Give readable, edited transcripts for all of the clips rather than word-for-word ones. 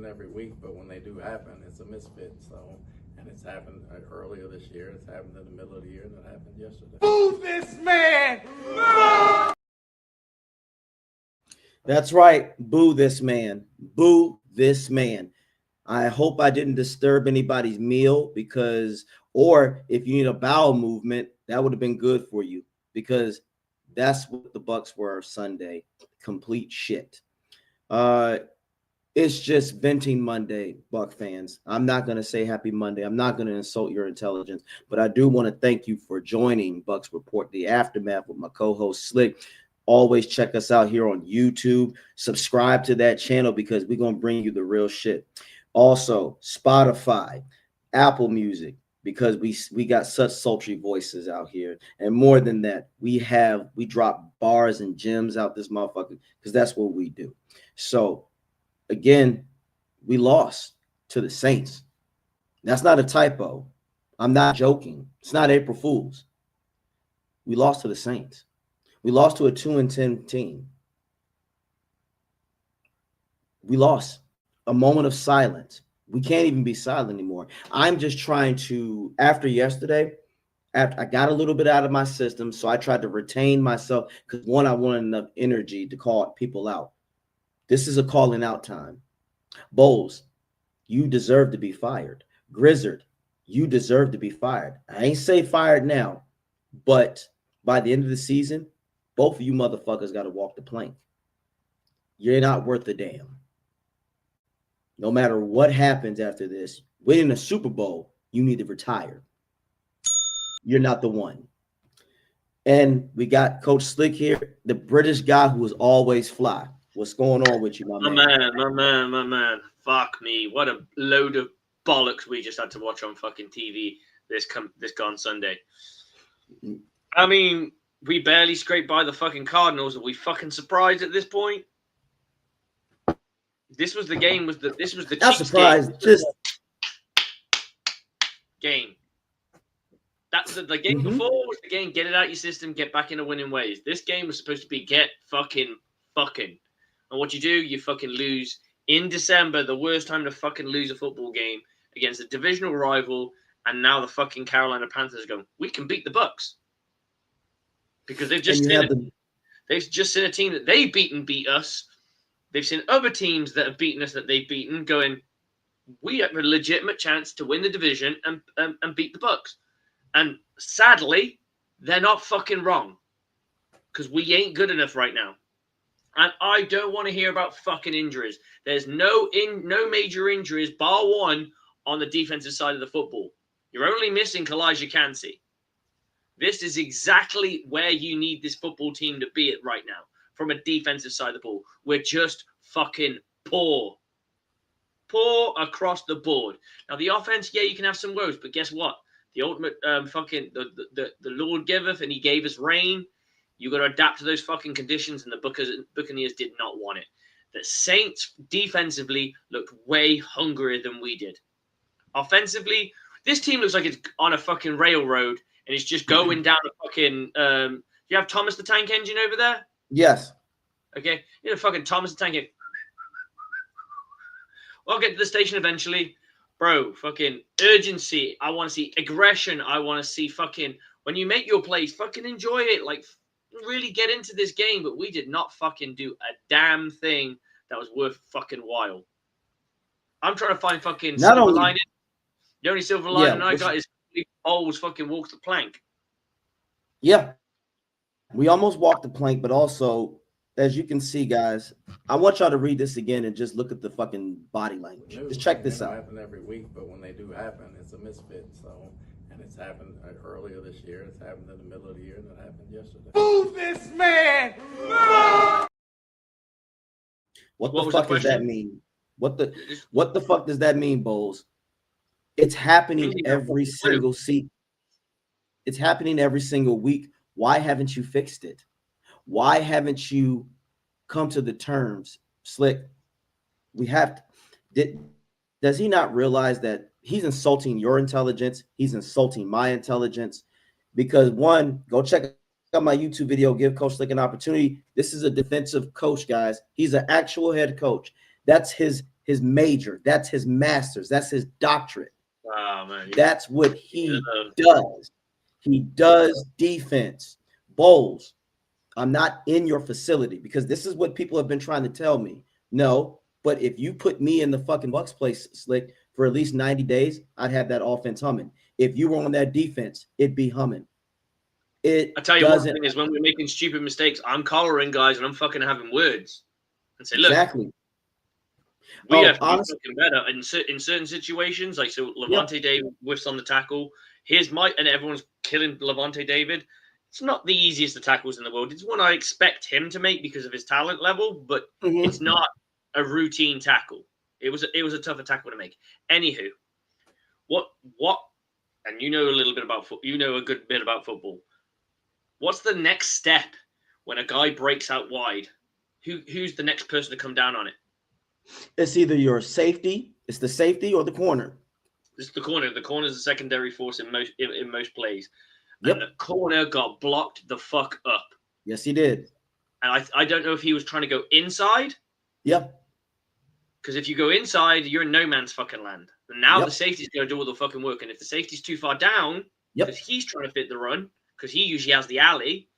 Every week, but when they do happen, it's a misfit. So, and it's happened earlier this year. It's happened in the middle of the year, and it happened yesterday. Boo this man! That's right. Boo this man. Boo this man. I hope I didn't disturb anybody's meal or if you need a bowel movement, that would have been good for you because that's what the Bucs were Sunday. Complete shit. It's just venting Monday, Buck fans. I'm not going to say happy Monday. I'm not going to insult your intelligence, but I do want to thank you for joining Bucs Report, the aftermath with my co-host Slick. Always check us out here on YouTube. Subscribe to that channel because we're going to bring you the real shit. Also, Spotify, Apple Music, because we got such sultry voices out here. And more than that, we drop bars and gems out this motherfucker because that's what we do. So, again, we lost to the Saints. That's not a typo. I'm not joking. It's not April Fool's. We lost to the Saints. We lost to a 2-10 team. We lost. A moment of silence. We can't even be silent anymore. I'm just trying to, after yesterday, I got a little bit out of my system, so I tried to retain myself because, one, I wanted enough energy to call people out. This is a calling out time. Bowles, you deserve to be fired. Grizzard, you deserve to be fired. I ain't say fired now, but by the end of the season, both of you motherfuckers got to walk the plank. You're not worth a damn. No matter what happens after this, winning a Super Bowl, you need to retire. You're not the one. And we got Coach Slick here, the British guy who is always fly. What's going on with you, my man? My man. Fuck me. What a load of bollocks we just had to watch on fucking TV this gone Sunday. I mean, we barely scraped by the fucking Cardinals. Are we fucking surprised at this point? This was the game. This was the Not surprised. Just game. That's the game before was the game. Get it out your system. Get back into winning ways. This game was supposed to be get fucking. And what you do, you fucking lose in December, the worst time to fucking lose a football game against a divisional rival, and now the fucking Carolina Panthers are going, we can beat the Bucs. Because they've just seen a team that they've beat us. They've seen other teams that have beaten us that they've beaten going, we have a legitimate chance to win the division and beat the Bucs. And sadly, they're not fucking wrong. Because we ain't good enough right now. And I don't want to hear about fucking injuries. There's no major injuries, bar one, on the defensive side of the football. You're only missing Kalijah Kancey. This is exactly where you need this football team to be at right now, from a defensive side of the ball. We're just fucking poor. Poor across the board. Now, the offense, yeah, you can have some woes, but guess what? The ultimate the Lord giveth, and he gave us rain. You got to adapt to those fucking conditions, and the Buccaneers did not want it. The Saints defensively looked way hungrier than we did. Offensively, this team looks like it's on a fucking railroad and it's just going down a fucking. You have Thomas the Tank Engine over there? Yes. Okay, you know fucking Thomas the Tank Engine. I'll get to the station eventually, bro. Fucking urgency. I want to see aggression. I want to see fucking when you make your plays, fucking enjoy it. Like. Really get into this game, but we did not fucking do a damn thing that was worth fucking while. I'm trying to find fucking silver lining. The only silver lining I got is always fucking walk the plank. Yeah. We almost walked the plank, but also, as you can see, guys, I want y'all to read this again and just look at the fucking body language. Just check this out. It happen every week, but when they do happen, it's a misfit. So. And it's happened earlier this year. It's happened in the middle of the year, and it happened yesterday. Boo this man! What the fuck does that mean? What the fuck does that mean, Bowles? It's happening every single seat. It's happening every single week. Why haven't you fixed it? Why haven't you come to the terms, Slick? We have to, does he not realize that he's insulting your intelligence? He's insulting my intelligence. Because one, go check out my YouTube video, give Coach Slick an opportunity. This is a defensive coach, guys. He's an actual head coach. That's his major. That's his master's. That's his doctorate. Wow, man. That's what he does. He does defense. Bowles, I'm not in your facility, because this is what people have been trying to tell me. No, but if you put me in the fucking Bucs place, Slick, for at least 90 days, I'd have that offense humming. If you were on that defense, it'd be humming. I tell you one thing is, when we're making stupid mistakes, I'm collaring guys and I'm fucking having words and say, look, exactly. We have to be fucking better in certain situations. Like, so Levante David whiffs on the tackle. Here's and everyone's killing Levante David. It's not the easiest of tackles in the world. It's one I expect him to make because of his talent level, but it's not a routine tackle. It was a tougher tackle to make. Anywho, what? And you know a little bit about you know a good bit about football. What's the next step when a guy breaks out wide? Who's the next person to come down on it? It's either your safety, it's the safety, or the corner. It's the corner. The corner is a secondary force in most plays. And the corner got blocked the fuck up. Yes, he did. And I don't know if he was trying to go inside. Yep. Because if you go inside, you're in no man's fucking land. And now the safety's going to do all the fucking work. And if the safety's too far down, because he's trying to fit the run, because he usually has the alley,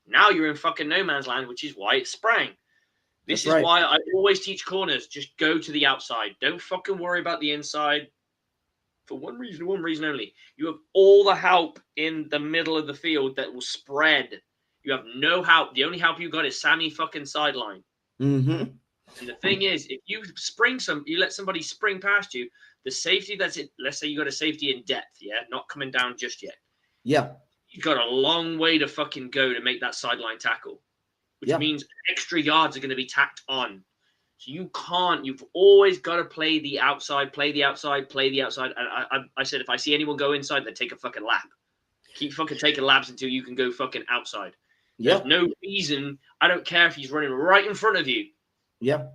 now you're in fucking no man's land, which is why it sprang. This is why I always teach corners, just go to the outside. Don't fucking worry about the inside. For one reason only. You have all the help in the middle of the field that will spread. You have no help. The only help you got is Sammy fucking sideline. Mm-hmm. And the thing is, if you you let somebody spring past you, the safety that's it. Let's say you got a safety in depth, not coming down just yet. Yeah. You've got a long way to fucking go to make that sideline tackle, which means extra yards are going to be tacked on. So you've always got to play the outside. And I said, if I see anyone go inside, then take a fucking lap. Keep fucking taking laps until you can go fucking outside. There's no reason. I don't care if he's running right in front of you. Yeah.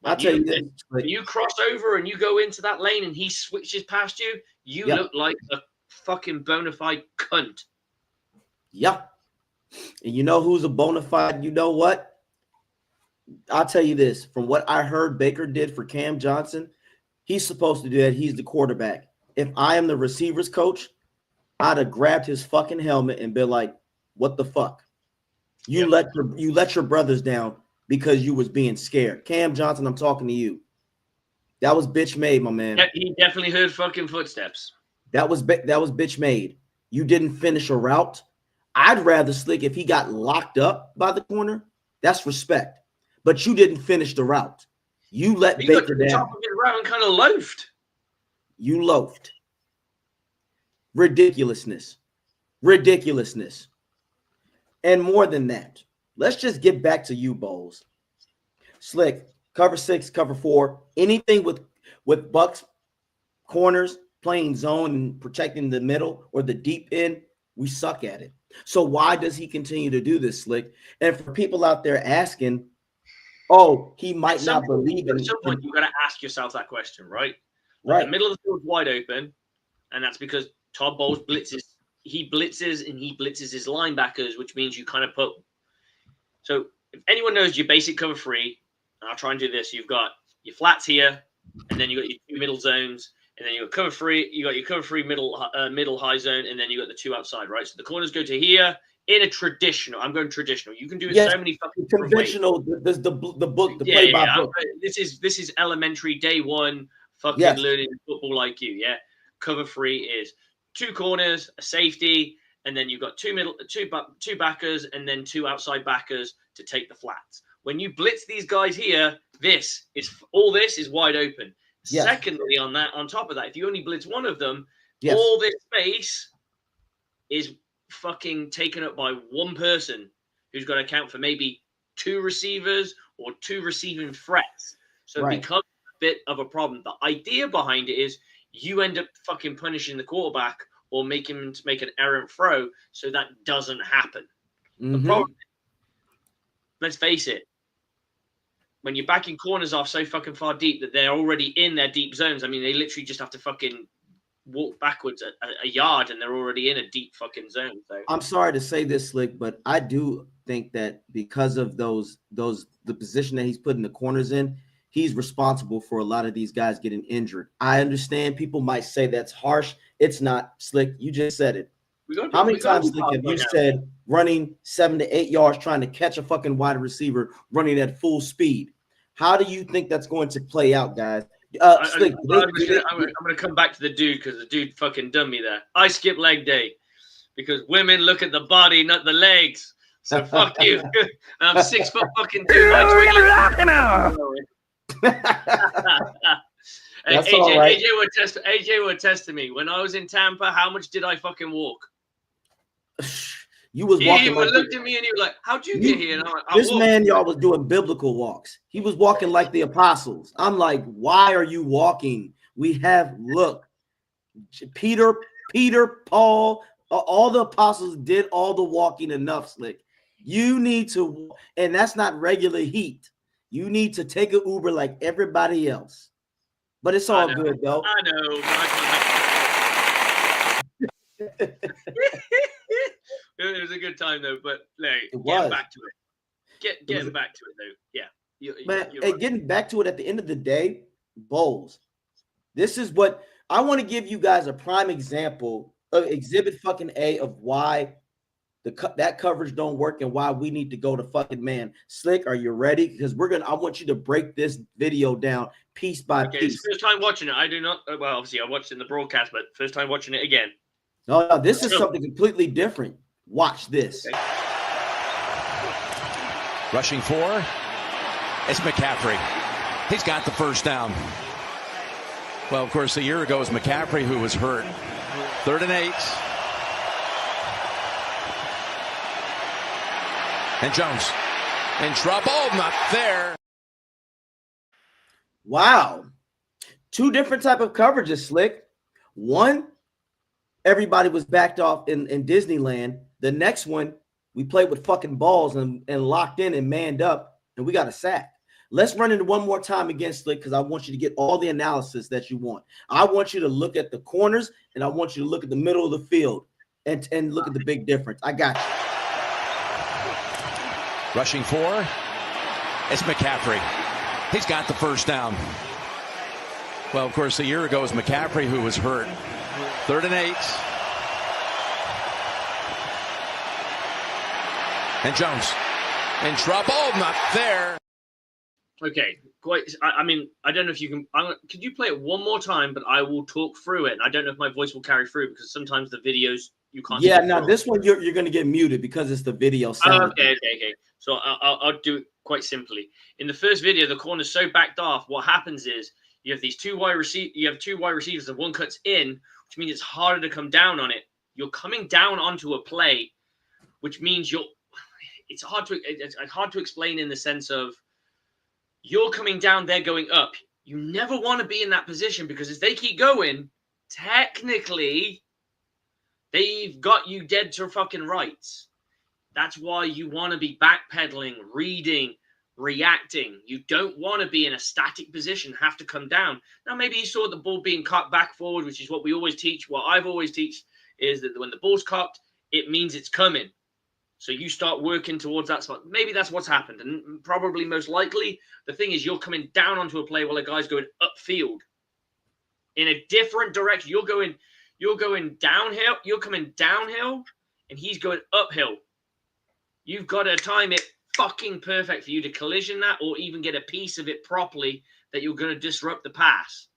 I'll tell you this. When you cross over and you go into that lane and he switches past you, you look like a fucking bona fide cunt. Yeah. And you know who's a bona fide, you know what? I'll tell you this. From what I heard Baker did for Cam Johnson, he's supposed to do that. He's the quarterback. If I am the receivers coach, I'd have grabbed his fucking helmet and been like, what the fuck? You let your brothers down because you was being scared. Cam Johnson, I'm talking to you. That was bitch made, my man. He definitely heard fucking footsteps. That was bitch made. You didn't finish a route. I'd rather Slick if he got locked up by the corner. That's respect. But you didn't finish the route. You let Baker down. Top of it around and kind of loafed. You loafed. Ridiculousness. And more than that, let's just get back to you, Bowles. Slick, cover 6, cover 4, anything with Bucs corners, playing zone and protecting the middle or the deep end, we suck at it. So why does he continue to do this, Slick? And for people out there asking, oh, he might not believe in it. At some point, you've got to ask yourself that question, right? Right. The middle of the field is wide open, and that's because Todd Bowles blitzes. He blitzes his linebackers, which means you kind of put. So if anyone knows your basic cover 3, and I'll try and do this, you've got your flats here, and then you got your 2 middle zones, and then you got cover 3. You got your cover 3 middle high zone, and then you got the 2 outside, right? So the corners go to here. In a traditional, I'm going traditional. You can do so many fucking conventional. There's the book, the play by book. This is elementary day 1. Fucking learning football like you. Yeah, cover 3 is 2 corners, a safety, and then you've got 2 backers, and then 2 outside backers to take the flats. When you blitz these guys here, this is wide open. Yes. Secondly, on top of that, if you only blitz one of them, all this space is fucking taken up by one person who's got to account for maybe 2 receivers or 2 receiving threats. So because bit of a problem. The idea behind it is you end up fucking punishing the quarterback or making him to make an errant throw, so that doesn't happen. The problem, let's face it, when you're backing corners off so fucking far deep that they're already in their deep zones, I mean, they literally just have to fucking walk backwards a yard and they're already in a deep fucking zone. So I'm sorry to say this, Slick, but I do think that because of the position that he's putting the corners in, he's responsible for a lot of these guys getting injured. I understand people might say that's harsh. It's not, Slick. You just said it. How many times, Slick, have you said running 7 to 8 yards trying to catch a fucking wide receiver running at full speed? How do you think that's going to play out, guys? Slick, I'm going to come back to the dude because the dude fucking done me there. I skip leg day because women look at the body, not the legs. So fuck you. I'm 6 foot fucking 2. AJ would test to me. When I was in Tampa, how much did I fucking walk? You was walking. He looked at me and he was like, "How'd you get here?" And I'm like, this man, y'all was doing biblical walks. He was walking like the apostles. I'm like, why are you walking? We have Peter, Paul, all the apostles did all the walking enough, Slick. You need to, and that's not regular heat. You need to take an Uber like everybody else. But it's all good, though. I know. It was a good time, though. But getting back to it. Getting back to it, though. Yeah. You're right. Getting back to it at the end of the day, Bowles. This is what I want to give you guys a prime example of exhibit fucking A of why that coverage don't work and why we need to go to fucking man. Slick, are you ready? Because I want you to break this video down piece by piece. It's first time watching it. I do not. Well, obviously I watched it in the broadcast, but first time watching it again. No, this is something completely different. Watch this. Okay. Rushing 4. It's McCaffrey. He's got the first down. Well, of course, a year ago it was McCaffrey who was hurt. 3rd and 8. And Jones in trouble, not there. Wow. 2 different type of coverages, Slick. One, everybody was backed off in Disneyland. The next one, we played with fucking balls and locked in and manned up, and we got a sack. Let's run into one more time again, Slick, because I want you to get all the analysis that you want. I want you to look at the corners, and I want you to look at the middle of the field and look at the big difference. I got you. Rushing 4. It's McCaffrey. He's got the first down. Well, of course, a year ago it was McCaffrey who was hurt. 3rd and 8. And Jones in trouble, not there. Okay, I mean, I don't know if you can. Could you play it one more time? But I will talk through it. And I don't know if my voice will carry through because sometimes the videos you can't. Yeah, no, this one you're going to get muted because it's the video sound. Okay. So I'll do it quite simply. In the first video, the corner's so backed off. What happens is you have these 2 wide receivers, and one cuts in, which means it's harder to come down on it. You're coming down onto a play, which means it's hard to explain in the sense of you're coming down, they're going up. You never want to be in that position because as they keep going, technically, they've got you dead to fucking rights. That's why you want to be backpedaling, reading, reacting. You don't want to be in a static position, have to come down. Now, maybe you saw the ball being cocked back forward, which is what we always teach. What I've always teach is that when the ball's cocked, it means it's coming. So you start working towards that spot. Maybe that's what's happened. And probably most likely, the thing is you're coming down onto a play while a guy's going upfield in a different direction. You're going downhill. You're coming downhill and he's going uphill. You've got to time it fucking perfect for you to collision that or even get a piece of it properly that you're going to disrupt the pass.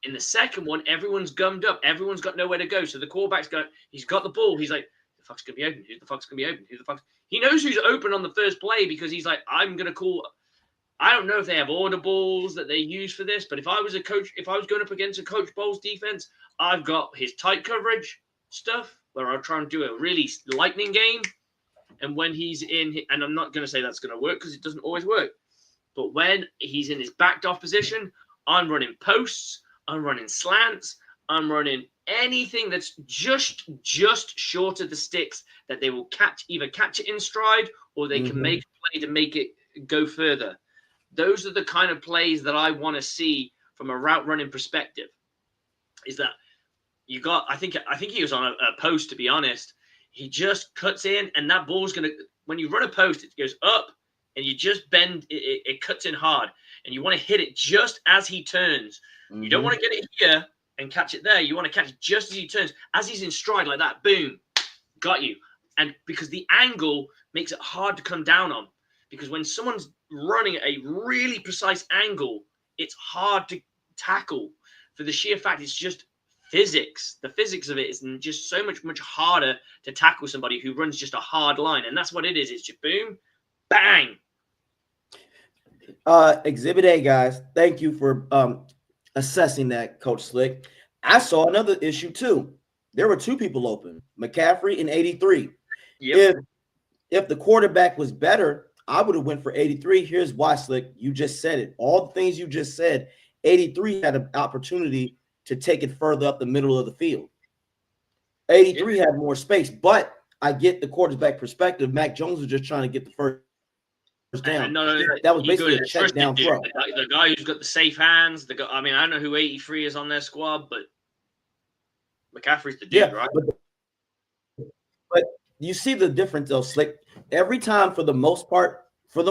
In the second one, everyone's gummed up. Everyone's got nowhere to go. So the quarterback's he's got the ball. He's like, the fuck's going to be open? Who the fuck's going to be open? Who the fuck's... He knows who's open on the first play because he's like, I'm going to call... I don't know if they have audibles that they use for this, but if I was a coach, if I was going up against a Coach Bowles defense, I've got his tight coverage stuff where I'll try and do a really lightning game. And when he's in, and I'm not going to say that's going to work because it doesn't always work, but when he's in his backed off position, I'm running posts, I'm running slants, I'm running anything that's just short of the sticks that they will either catch it in stride or they can make a play to make it go further. Those are the kind of plays that I want to see from a route running perspective. Is that you got? I think he was on a post, to be honest. He just cuts in, and that ball's gonna. When you run a post, it goes up, and you just bend. It cuts in hard, and you want to hit it just as he turns. You don't want to get it here and catch it there. You want to catch it just as he turns, as he's in stride like that. Boom, got you. And because the angle makes it hard to come down on, because when someone's running at a really precise angle, it's hard to tackle for the sheer fact it's just physics. The physics of it is just so much harder to tackle somebody who runs just a hard line. And that's what it is. It's just boom, bang. Exhibit A, guys. Thank you for assessing that, Coach Slick. I saw another issue too. There were two people open, McCaffrey and 83. Yep. If the quarterback was better, I would have went for 83. Here's why, Slick. You just said it. All the things you just said, 83 had an opportunity to take it further up the middle of the field. 83 had more space, but I get the quarterback perspective. Mac Jones was just trying to get the first down. No, that was basically a check down throw. The guy who's got the safe hands. I mean, I don't know who 83 is on their squad, but McCaffrey's the dude, right? But you see the difference, though, Slick. Every time, for the most part, when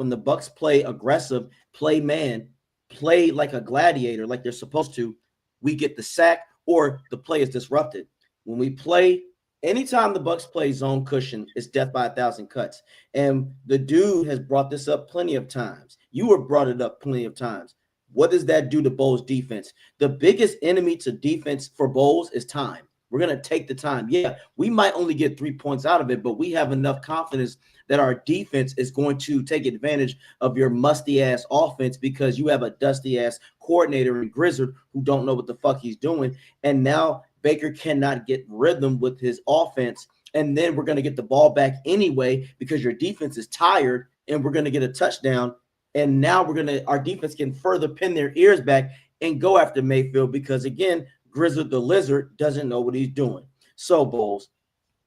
the Bucs play aggressive, play man, play like a gladiator, like they're supposed to, we get the sack or the play is disrupted. When we play, anytime the Bucs play zone cushion, it's death by 1,000 cuts. And the dude has brought this up plenty of times. You have brought it up plenty of times. What does that do to Bowles' defense? The biggest enemy to defense for Bowles is time. We're going to take the time. Yeah, we might only get 3 points out of it, but we have enough confidence that our defense is going to take advantage of your musty-ass offense because you have a dusty-ass coordinator in Grizzard who don't know what the fuck he's doing. And now Baker cannot get rhythm with his offense. And then we're going to get the ball back anyway because your defense is tired and we're going to get a touchdown. And now our defense can further pin their ears back and go after Mayfield because, again, Grizzard the Lizard doesn't know what he's doing. So, Bowles,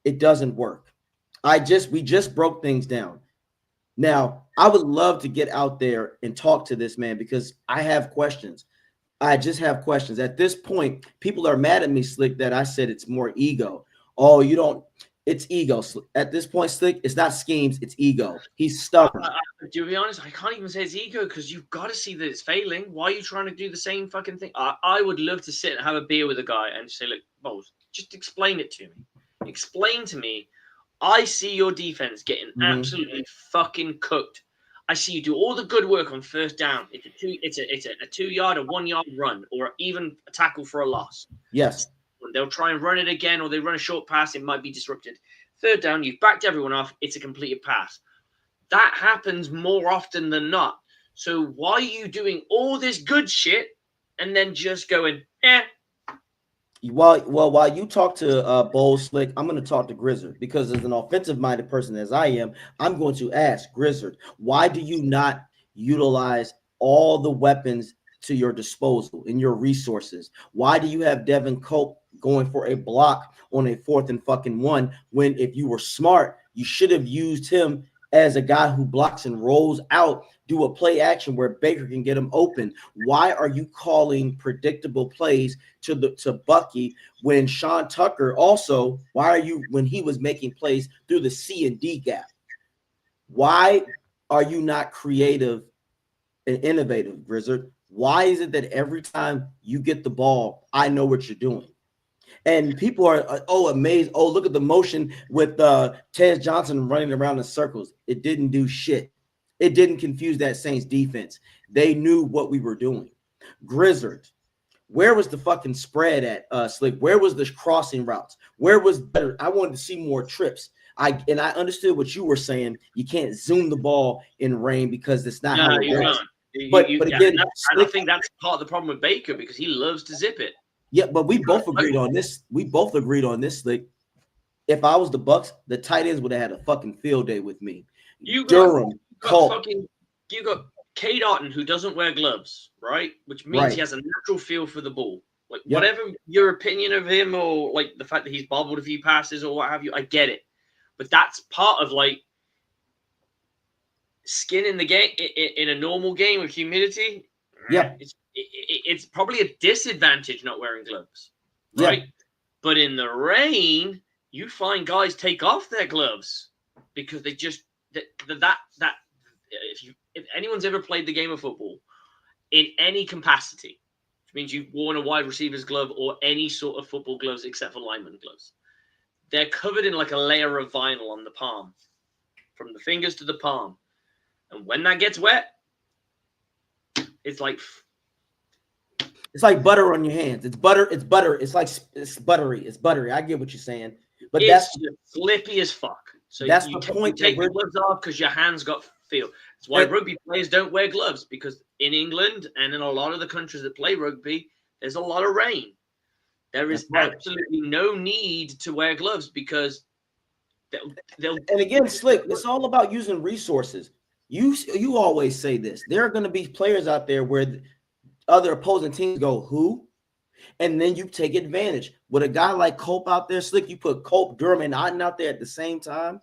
it doesn't work. We just broke things down. Now, I would love to get out there and talk to this man because I have questions. I just have questions. At this point, people are mad at me, Slick, that I said it's more ego. Oh, you don't. It's ego. At this point, Slick, it's not schemes. It's ego. He's stubborn. To be honest, I can't even say it's ego because you've got to see that it's failing. Why are you trying to do the same fucking thing? I would love to sit and have a beer with a guy and say, look, Bowles, just explain it to me. Explain to me. I see your defense getting absolutely fucking cooked. I see you do all the good work on first down. It's a 2-yard or 1-yard run or even a tackle for a loss. Yes. When they'll try and run it again or they run a short pass, it might be disrupted. Third down, you've backed everyone off. It's a completed pass. That happens more often than not. So why are you doing all this good shit and then just going, While you talk to Bowles, Slick, I'm going to talk to Grizzard because as an offensive-minded person as I am, I'm going to ask Grizzard, why do you not utilize all the weapons to your disposal in your resources? Why do you have Devin Cope going for a block on a 4th and fucking 1 when if you were smart, you should have used him as a guy who blocks and rolls out, do a play action where Baker can get him open? Why are you calling predictable plays to Bucky when Sean Tucker also, when he was making plays through the C and D gap? Why are you not creative and innovative, Grizzard? Why is it that every time you get the ball, I know what you're doing? And people are, amazed. Oh, look at the motion with Tez Johnson running around in circles. It didn't do shit. It didn't confuse that Saints defense. They knew what we were doing. Grizzard, where was the fucking spread at, Slick? Where was the crossing routes? Where was better? I wanted to see more trips. I understood what you were saying. You can't zoom the ball in rain because it's not how it works. But again, I think that's part of the problem with Baker because he loves to zip it. Yeah, but we both agreed on this. Slick. If I was the Bucs, the tight ends would have had a fucking field day with me. Durham, Colt. You got Cade Otton, who doesn't wear gloves, right? Which means he has a natural feel for the ball. Like, whatever your opinion of him, or like the fact that he's bobbled a few passes or what have you, I get it. But that's part of like skin in the game in a normal game with humidity. Yeah. It's probably a disadvantage not wearing gloves, right? Yeah. But in the rain, you find guys take off their gloves because they just if anyone's ever played the game of football in any capacity, which means you've worn a wide receiver's glove or any sort of football gloves except for lineman gloves, they're covered in like a layer of vinyl on the palm, from the fingers to the palm. And when that gets wet, it's like butter on your hands. It's butter. It's butter. It's buttery. It's buttery. I get what you're saying, but it's that's slippy as fuck. So that's you the point. You take the gloves off because your hands got feel. That's why rugby players don't wear gloves, because in England and in a lot of the countries that play rugby, there's a lot of rain. There is absolutely no need to wear gloves because they'll. And again, Slick, it's all about using resources. You always say this. There are going to be players out there where other opposing teams go, who? And then you take advantage. With a guy like Cope out there, Slick, you put Cope, Durham, and Otten out there at the same time.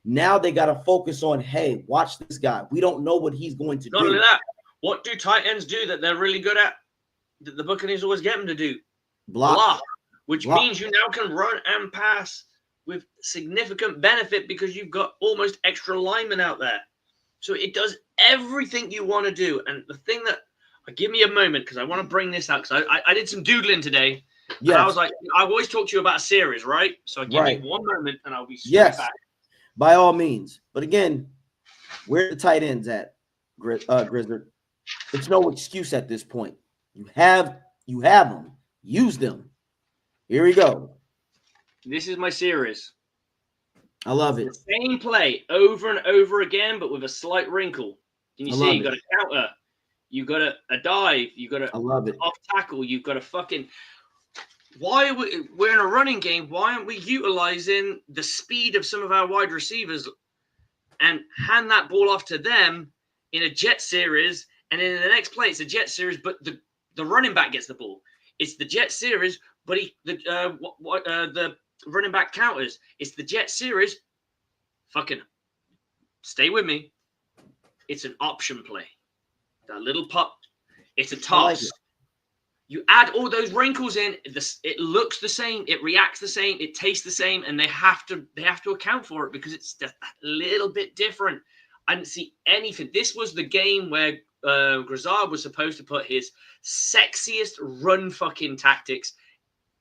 Now they got to focus on, hey, watch this guy. We don't know what he's going to do. Not only that, what do tight ends do that they're really good at? That the Buccaneers always get them to do? Block. Which means you now can run and pass with significant benefit because you've got almost extra linemen out there. So it does everything you want to do. And the thing that give me a moment, because I want to bring this out, because I did some doodling today. Yeah. I was like, I always talk to you about a series, right? So give me one moment and I'll be straight back. By all means. But again, where the tight ends at, Grizzard? It's no excuse at this point. You have them. Use them. Here we go. This is my series. I love it. The same play over and over again, but with a slight wrinkle. Can you see? You got a counter. You got a dive. You got a off tackle. You've got a fucking. Why we're in a running game? Why aren't we utilizing the speed of some of our wide receivers and hand that ball off to them in a jet series? And in the next play, it's a jet series, but the running back gets the ball. It's the jet series, but the running back counters. It's the jet series. Fucking stay with me. It's an option play. That little pop. It's a toss. You add all those wrinkles in. It looks the same. It reacts the same. It tastes the same, and they have to account for it because it's just a little bit different. I didn't see anything. This was the game where Grizzard was supposed to put his sexiest run fucking tactics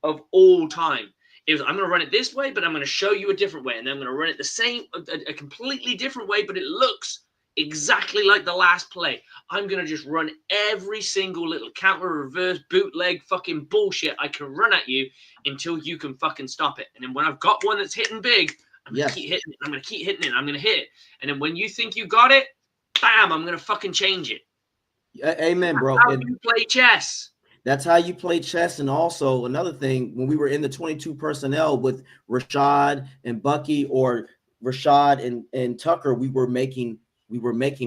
of all time. It was, I'm going to run it this way, but I'm going to show you a different way, and then I'm going to run it the same, a completely different way, but it looks exactly like the last play. I'm going to just run every single little counter, reverse, bootleg, fucking bullshit I can run at you until you can fucking stop it. And then when I've got one that's hitting big, I'm going to keep hitting it. I'm going to keep hitting it. I'm going to hit it. And then when you think you got it, bam, I'm going to fucking change it. Amen, bro. That's how you play chess. That's how you play chess. And also another thing, when we were in the 22 personnel with Rashad and Bucky, or Rashad and Tucker, we were making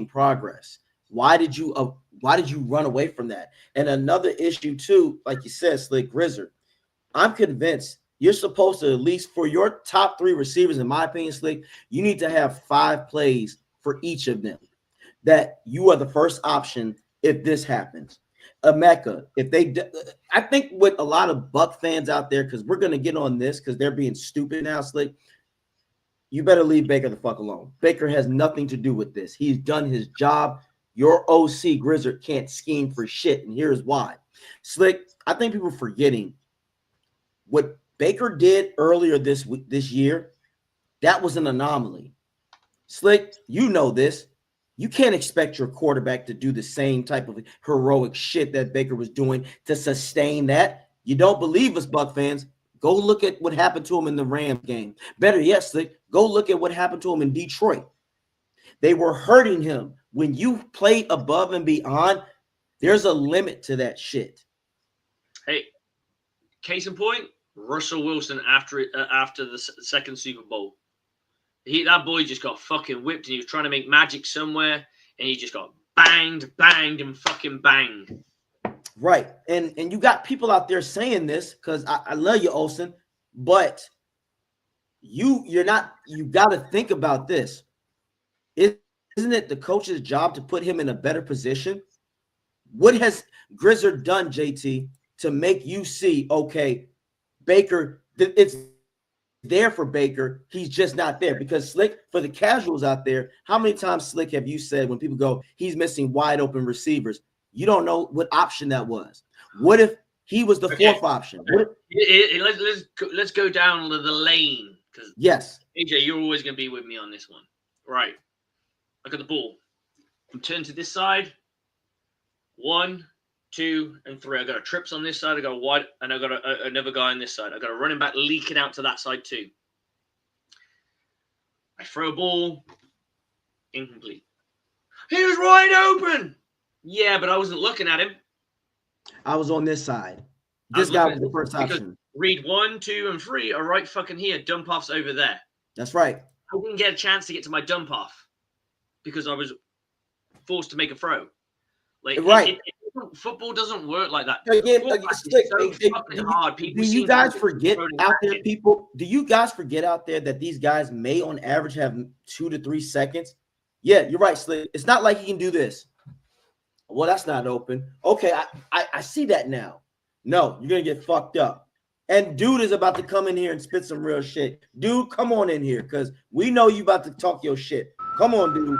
progress. Why did you run away from that? And another issue too, like you said, Slick Grizzard, I'm convinced you're supposed to, at least for your top 3 receivers, in my opinion, Slick, you need to have 5 plays for each of them that you are the first option if this happens. Emeka, I think with a lot of Buck fans out there, because we're going to get on this because they're being stupid now, Slick, you better leave Baker the fuck alone. Baker has nothing to do with this. He's done his job. Your OC Grizzard can't scheme for shit, and here's why. Slick, I think people are forgetting what Baker did earlier this year. That was an anomaly. Slick, you know this. You can't expect your quarterback to do the same type of heroic shit that Baker was doing to sustain that. You don't believe us, Buck fans? Go look at what happened to him in the Rams game. Better yet, Slick, go look at what happened to him in Detroit. They were hurting him. When you play above and beyond, there's a limit to that shit. Hey, case in point, Russell Wilson after the second Super Bowl. That boy just got fucking whipped, and he was trying to make magic somewhere, and he just got banged, and fucking banged. Right. And you got people out there saying this because I love you, Olsen, but you're not, you got to think about this. Isn't it the coach's job to put him in a better position? What has Grizzard done, JT, to make you see, okay, Baker, it's there for Baker. He's just not there. Because Slick, for the casuals out there, how many times, Slick, have you said when people go, he's missing wide open receivers? You don't know what option that was. What if he was the fourth option? Let's go down the lane. Yes. AJ, you're always going to be with me on this one. Right. Look at the ball. I'm turning to this side. 1, 2, and 3. I got a trips on this side. I got a wide, and I got another guy on this side. I got a running back leaking out to that side too. I throw a ball, incomplete. He was wide open. Yeah, but I wasn't looking at him. I was on this side. This guy was the first option. Read 1, 2, and 3 are right fucking here. Dump offs over there. That's right. I didn't get a chance to get to my dump off because I was forced to make a throw. Like, right. Football doesn't work like that. Again, hard. Do you guys forget out there, people? Do you guys forget out there that these guys may, on average, have 2 to 3 seconds? Yeah, you're right, Slick. It's not like he can do this. Well, that's not open. Okay, I see that now. No, you're gonna get fucked up. And dude is about to come in here and spit some real shit. Dude, come on in here, because we know you about to talk your shit. Come on, dude.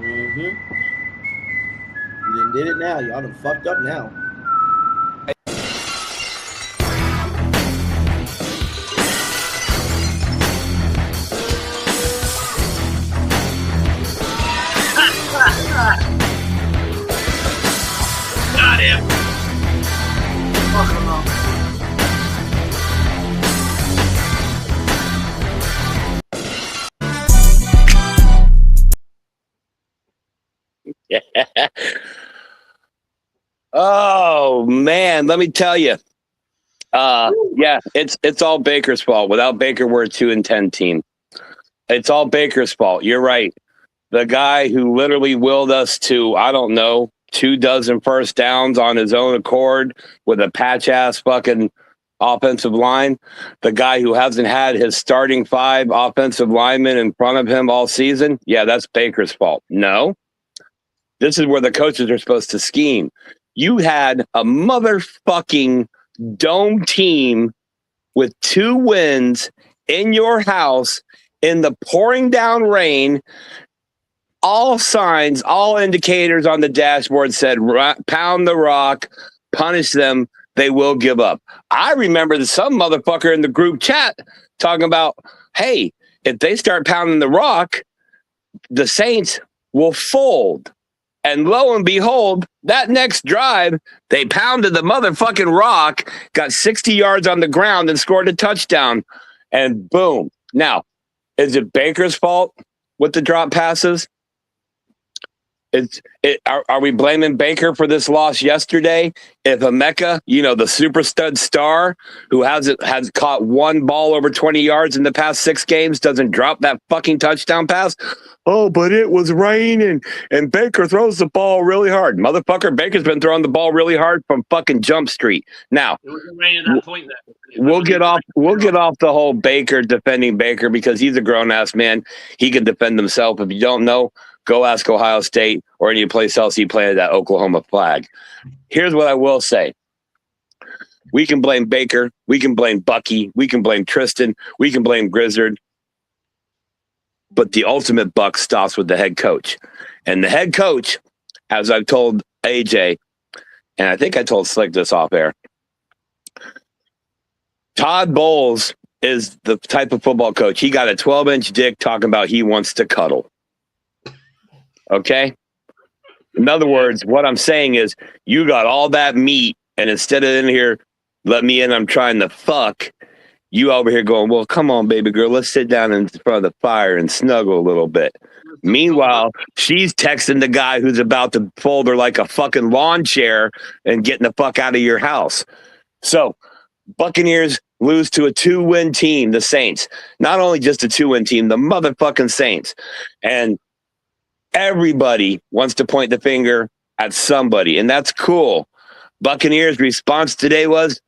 You done did it now. Y'all done fucked up now. Got him. Oh man, let me tell you. Yeah, it's all Baker's fault. Without Baker, we're a 2-10 team. It's all Baker's fault. You're right. The guy who literally willed us to, I don't know, 24 first downs on his own accord with a patch ass fucking offensive line. The guy who hasn't had his starting 5 offensive linemen in front of him all season. Yeah, that's Baker's fault. No. This is where the coaches are supposed to scheme. You had a motherfucking dome team with 2 wins in your house in the pouring down rain. All signs, all indicators on the dashboard said, pound the rock, punish them, they will give up. I remember that some motherfucker in the group chat talking about, hey, if they start pounding the rock, the Saints will fold. And lo and behold, that next drive, they pounded the motherfucking rock, got 60 yards on the ground and scored a touchdown. And boom. Now, is it Baker's fault with the drop passes? Are we blaming Baker for this loss yesterday? If Emeka, the super stud star who has caught 1 ball over 20 yards in the past 6 games, doesn't drop that fucking touchdown pass? Oh, but it was raining and Baker throws the ball really hard. Motherfucker, Baker's been throwing the ball really hard from fucking Jump Street. Now, it wasn't raining at that point there. We'll get off the whole Baker defending Baker because he's a grown ass man. He can defend himself. If you don't know, go ask Ohio State or any place else he planted that Oklahoma flag. Here's what I will say. We can blame Baker. We can blame Bucky. We can blame Tristan. We can blame Grizzard. But the ultimate buck stops with the head coach. And the head coach, as I've told AJ, and I think I told Slick this off air, Todd Bowles is the type of football coach. He got a 12-inch dick talking about he wants to cuddle. Okay? In other words, what I'm saying is you got all that meat, and instead of in here, let me in, I'm trying to fuck, you over here going, well, come on, baby girl, let's sit down in front of the fire and snuggle a little bit. Meanwhile, she's texting the guy who's about to fold her like a fucking lawn chair and getting the fuck out of your house. So, Buccaneers, lose to a 2-win team, the Saints. Not only just a 2-win team, the motherfucking Saints. And everybody wants to point the finger at somebody, and that's cool. Buccaneers' response today was,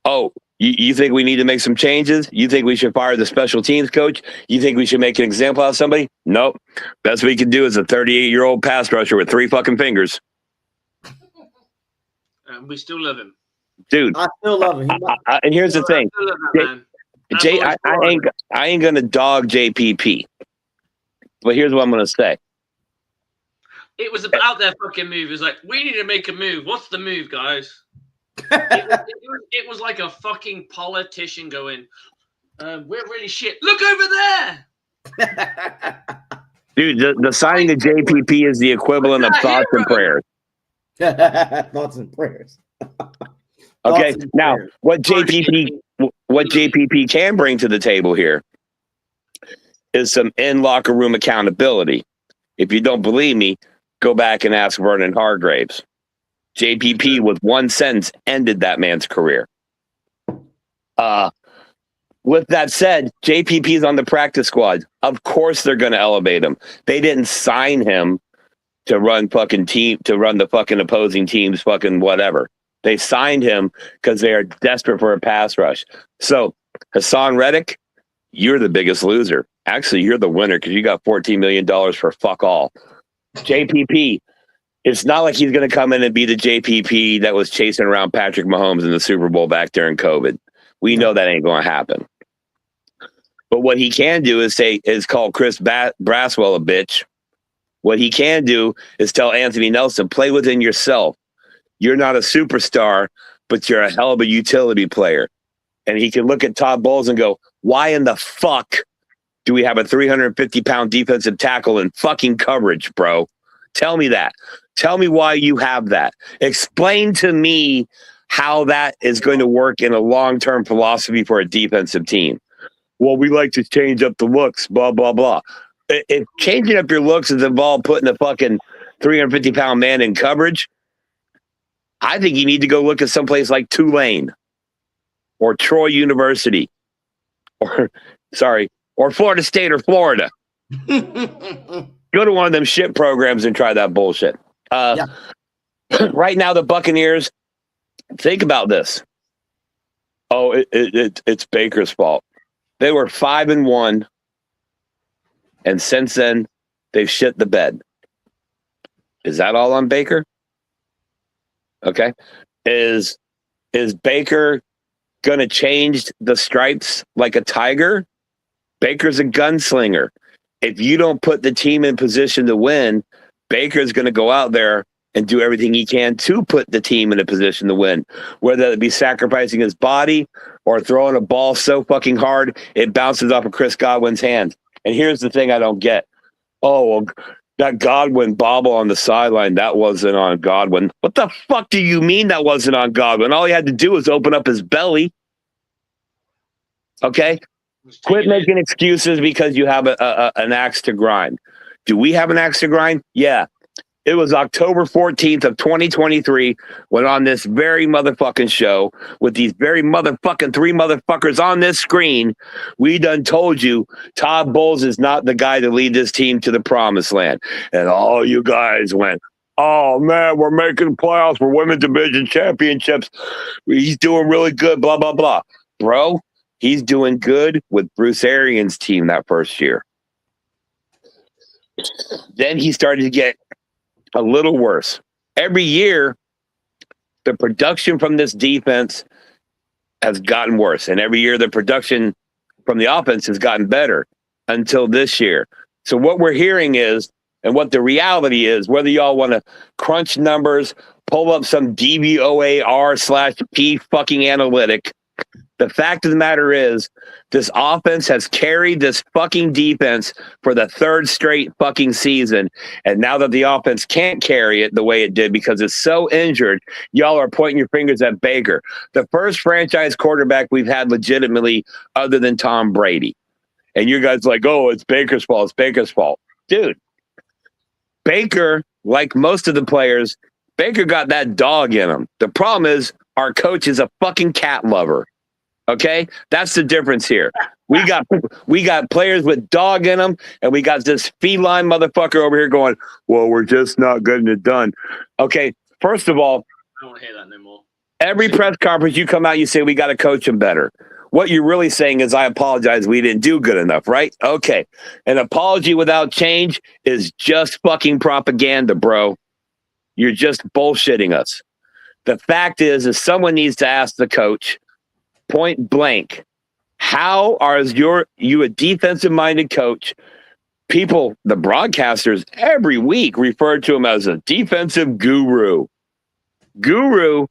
oh, you think we need to make some changes? You think we should fire the special teams coach? You think we should make an example out of somebody? Nope. Best we can do is a 38-year-old pass rusher with 3 fucking fingers. We still love him. Dude. I still love him. And here's the thing. I ain't going to dog JPP. But here's what I'm going to say. It was about their fucking move. It was like, we need to make a move. What's the move, guys? it was like a fucking politician going, we're really shit. Look over there. Dude, the signing of JPP is the equivalent of thoughts and prayers. Thoughts and prayers. Okay, now what JPP can bring to the table here is some in-locker room accountability. If you don't believe me, go back and ask Vernon Hargraves. JPP, with one sentence, ended that man's career. With that said, JPP is on the practice squad. Of course they're going to elevate him. They didn't sign him to run the fucking opposing team's fucking whatever. They signed him because they are desperate for a pass rush. So, Hassan Reddick, you're the biggest loser. Actually, you're the winner because you got $14 million for fuck all. JPP, it's not like he's going to come in and be the JPP that was chasing around Patrick Mahomes in the Super Bowl back during COVID. We know that ain't going to happen. But what he can do is call Chris Braswell a bitch. What he can do is tell Anthony Nelson, play within yourself. You're not a superstar, but you're a hell of a utility player. And he can look at Todd Bowles and go, why in the fuck do we have a 350-pound defensive tackle in fucking coverage, bro? Tell me that. Tell me why you have that. Explain to me how that is going to work in a long-term philosophy for a defensive team. Well, we like to change up the looks, blah, blah, blah. If changing up your looks is involved putting a fucking 350-pound man in coverage, I think you need to go look at someplace like Tulane or Troy University or Florida State or Florida. Go to one of them shit programs and try that bullshit. Right now, the Buccaneers, think about this. Oh, it's Baker's fault. They were 5-1, and since then, they've shit the bed. Is that all on Baker? Okay. Is Baker going to change the stripes like a tiger? Baker's a gunslinger. If you don't put the team in position to win, Baker's going to go out there and do everything he can to put the team in a position to win, whether it be sacrificing his body or throwing a ball so fucking hard it bounces off of Chris Godwin's hand. And here's the thing I don't get. Oh, well, that Godwin bobble on the sideline, that wasn't on Godwin. What the fuck do you mean that wasn't on Godwin? All he had to do was open up his belly. Okay? Quit making excuses because you have an axe to grind. Do we have an axe to grind? Yeah. It was October 14th of 2023 when on this very motherfucking show with these very motherfucking 3 motherfuckers on this screen, we done told you Todd Bowles is not the guy to lead this team to the promised land. And all you guys went, oh, man, we're making playoffs. We're women's division championships. He's doing really good, blah, blah, blah. Bro, he's doing good with Bruce Arians' team that first year. Then he started to get a little worse. Every year, the production from this defense has gotten worse. And every year, the production from the offense has gotten better until this year. So what we're hearing is, and what the reality is, whether y'all want to crunch numbers, pull up some DVOAR/P fucking analytic, the fact of the matter is, this offense has carried this fucking defense for the 3rd straight fucking season. And now that the offense can't carry it the way it did because it's so injured, y'all are pointing your fingers at Baker, the first franchise quarterback we've had legitimately other than Tom Brady. And you guys like, oh, it's Baker's fault. It's Baker's fault. Dude, Baker, like most of the players, Baker got that dog in him. The problem is our coach is a fucking cat lover. Okay, that's the difference here. We got players with dog in them, and we got this feline motherfucker over here going, "Well, we're just not getting it done." Okay, first of all, I don't want to hear that no more. every press conference you come out, you say we got to coach them better. What you're really saying is, I apologize, we didn't do good enough, right? Okay, an apology without change is just fucking propaganda, bro. You're just bullshitting us. The fact is someone needs to ask the coach point blank, how are you a defensive-minded coach? People, the broadcasters, every week refer to him as a defensive guru. Guru,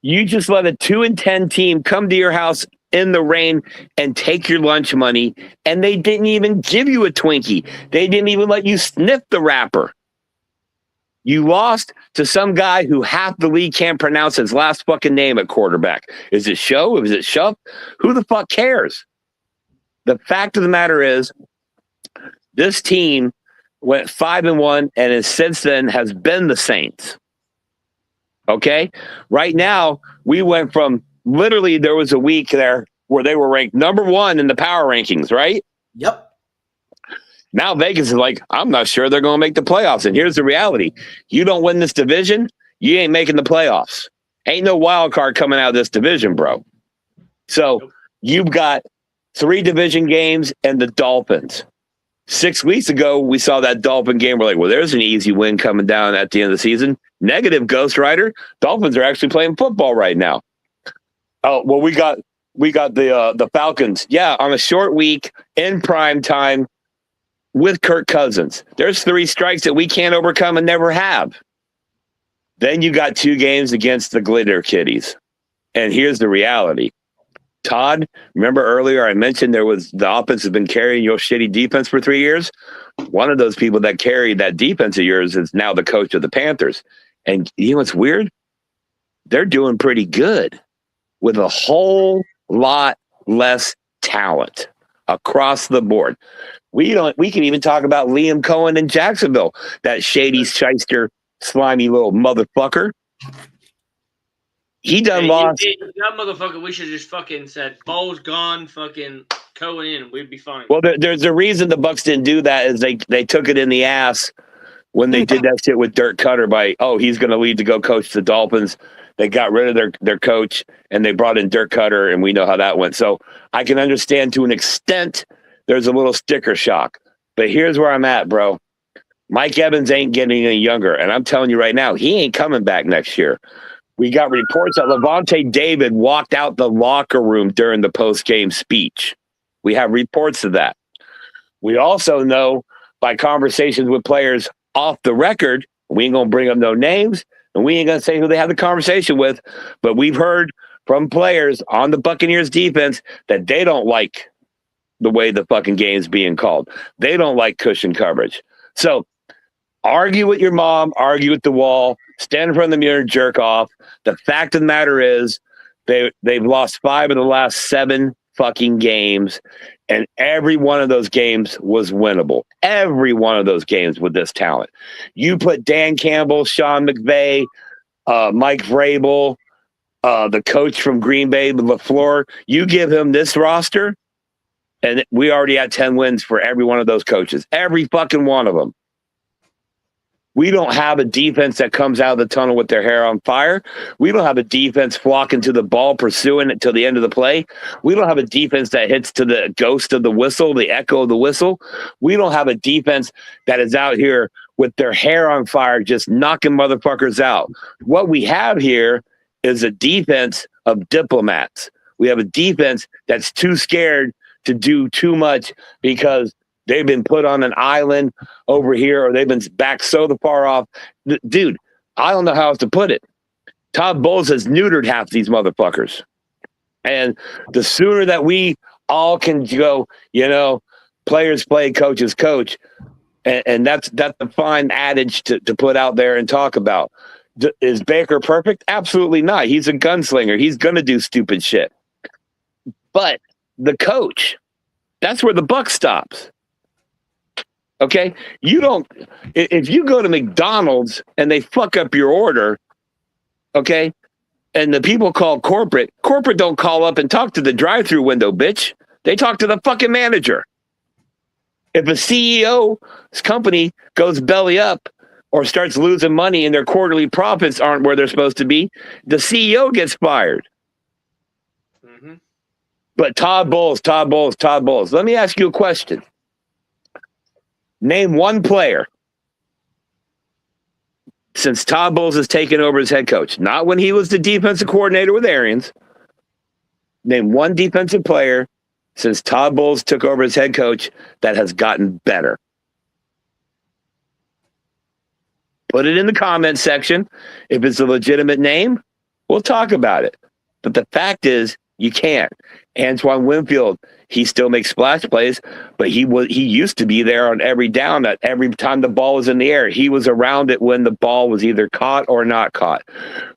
you just let a 2-10 team come to your house in the rain and take your lunch money, and they didn't even give you a Twinkie. They didn't even let you sniff the wrapper. You lost to some guy who half the league can't pronounce his last fucking name at quarterback. Is it Show? Is it Shuff? Who the fuck cares? The fact of the matter is, this team went 5-1 and has since then has been the Saints. Okay? Right now, we went from literally there was a week there where they were ranked number 1 in the power rankings, right? Yep. Now Vegas is like, I'm not sure they're going to make the playoffs. And here's the reality. You don't win this division, you ain't making the playoffs. Ain't no wild card coming out of this division, bro. So you've got 3 division games and the Dolphins. 6 weeks ago, we saw that Dolphin game. We're like, well, there's an easy win coming down at the end of the season. Negative, Ghost Rider. Dolphins are actually playing football right now. Oh, well, we got the Falcons. Yeah, on a short week in prime time, with Kirk Cousins. There's 3 strikes that we can't overcome and never have. Then you got 2 games against the Glitter Kitties. And here's the reality. Todd, remember earlier I mentioned the offense has been carrying your shitty defense for 3 years? One of those people that carried that defense of yours is now the coach of the Panthers. And you know what's weird? They're doing pretty good with a whole lot less talent across the board. We can even talk about Liam Cohen in Jacksonville, that shady shyster, slimy little motherfucker. He done lost. That motherfucker, we should have just fucking said, Ball's gone, fucking Cohen in, we'd be fine. Well, there's a reason the Bucs didn't do that is they took it in the ass when they did that shit with Dirk Cutter by, he's going to leave to go coach the Dolphins. They got rid of their coach, and they brought in Dirk Cutter, and we know how that went. So I can understand to an extent there's a little sticker shock. But here's where I'm at, bro. Mike Evans ain't getting any younger, and I'm telling you right now, he ain't coming back next year. We got reports that Levante David walked out the locker room during the post-game speech. We have reports of that. We also know by conversations with players off the record, we ain't going to bring up no names, and we ain't going to say who they had the conversation with, but we've heard from players on the Buccaneers defense that they don't like the way the fucking game's being called. They don't like cushion coverage. So argue with your mom, argue with the wall, stand in front of the mirror and jerk off. The fact of the matter is they've lost 5 of the last 7 fucking games, and every one of those games was winnable. Every one of those games with this talent. You put Dan Campbell, Sean McVay, Mike Vrabel, the coach from Green Bay, LaFleur, you give him this roster, and we already had 10 wins for every one of those coaches. Every fucking one of them. We don't have a defense that comes out of the tunnel with their hair on fire. We don't have a defense flocking to the ball, pursuing it till the end of the play. We don't have a defense that hits to the ghost of the whistle, the echo of the whistle. We don't have a defense that is out here with their hair on fire, just knocking motherfuckers out. What we have here is a defense of diplomats. We have a defense that's too scared to do too much because they've been put on an island over here, or they've been back so far off. Dude, I don't know how else to put it. Todd Bowles has neutered half these motherfuckers. And the sooner that we all can go, players play, coaches coach, and that's a fine adage to put out there and talk about. Is Baker perfect? Absolutely not. He's a gunslinger. He's going to do stupid shit. But the coach, that's where the buck stops. Okay? If you go to McDonald's and they fuck up your order, okay, And the people call corporate don't call up and talk to the drive-through window, bitch. They talk to the fucking manager. If a CEO's company goes belly up or starts losing money and their quarterly profits aren't where they're supposed to be, the CEO gets fired. Mm-hmm. But Todd Bowles. Let me ask you a question. Name one player since Todd Bowles has taken over as head coach, not when he was the defensive coordinator with Arians. Name one defensive player since Todd Bowles took over as head coach that has gotten better. Put it in the comment section. If it's a legitimate name, we'll talk about it. But the fact is, you can't. Antoine Winfield, he still makes splash plays, but he used to be there on every down. That every time the ball was in the air, he was around it when the ball was either caught or not caught.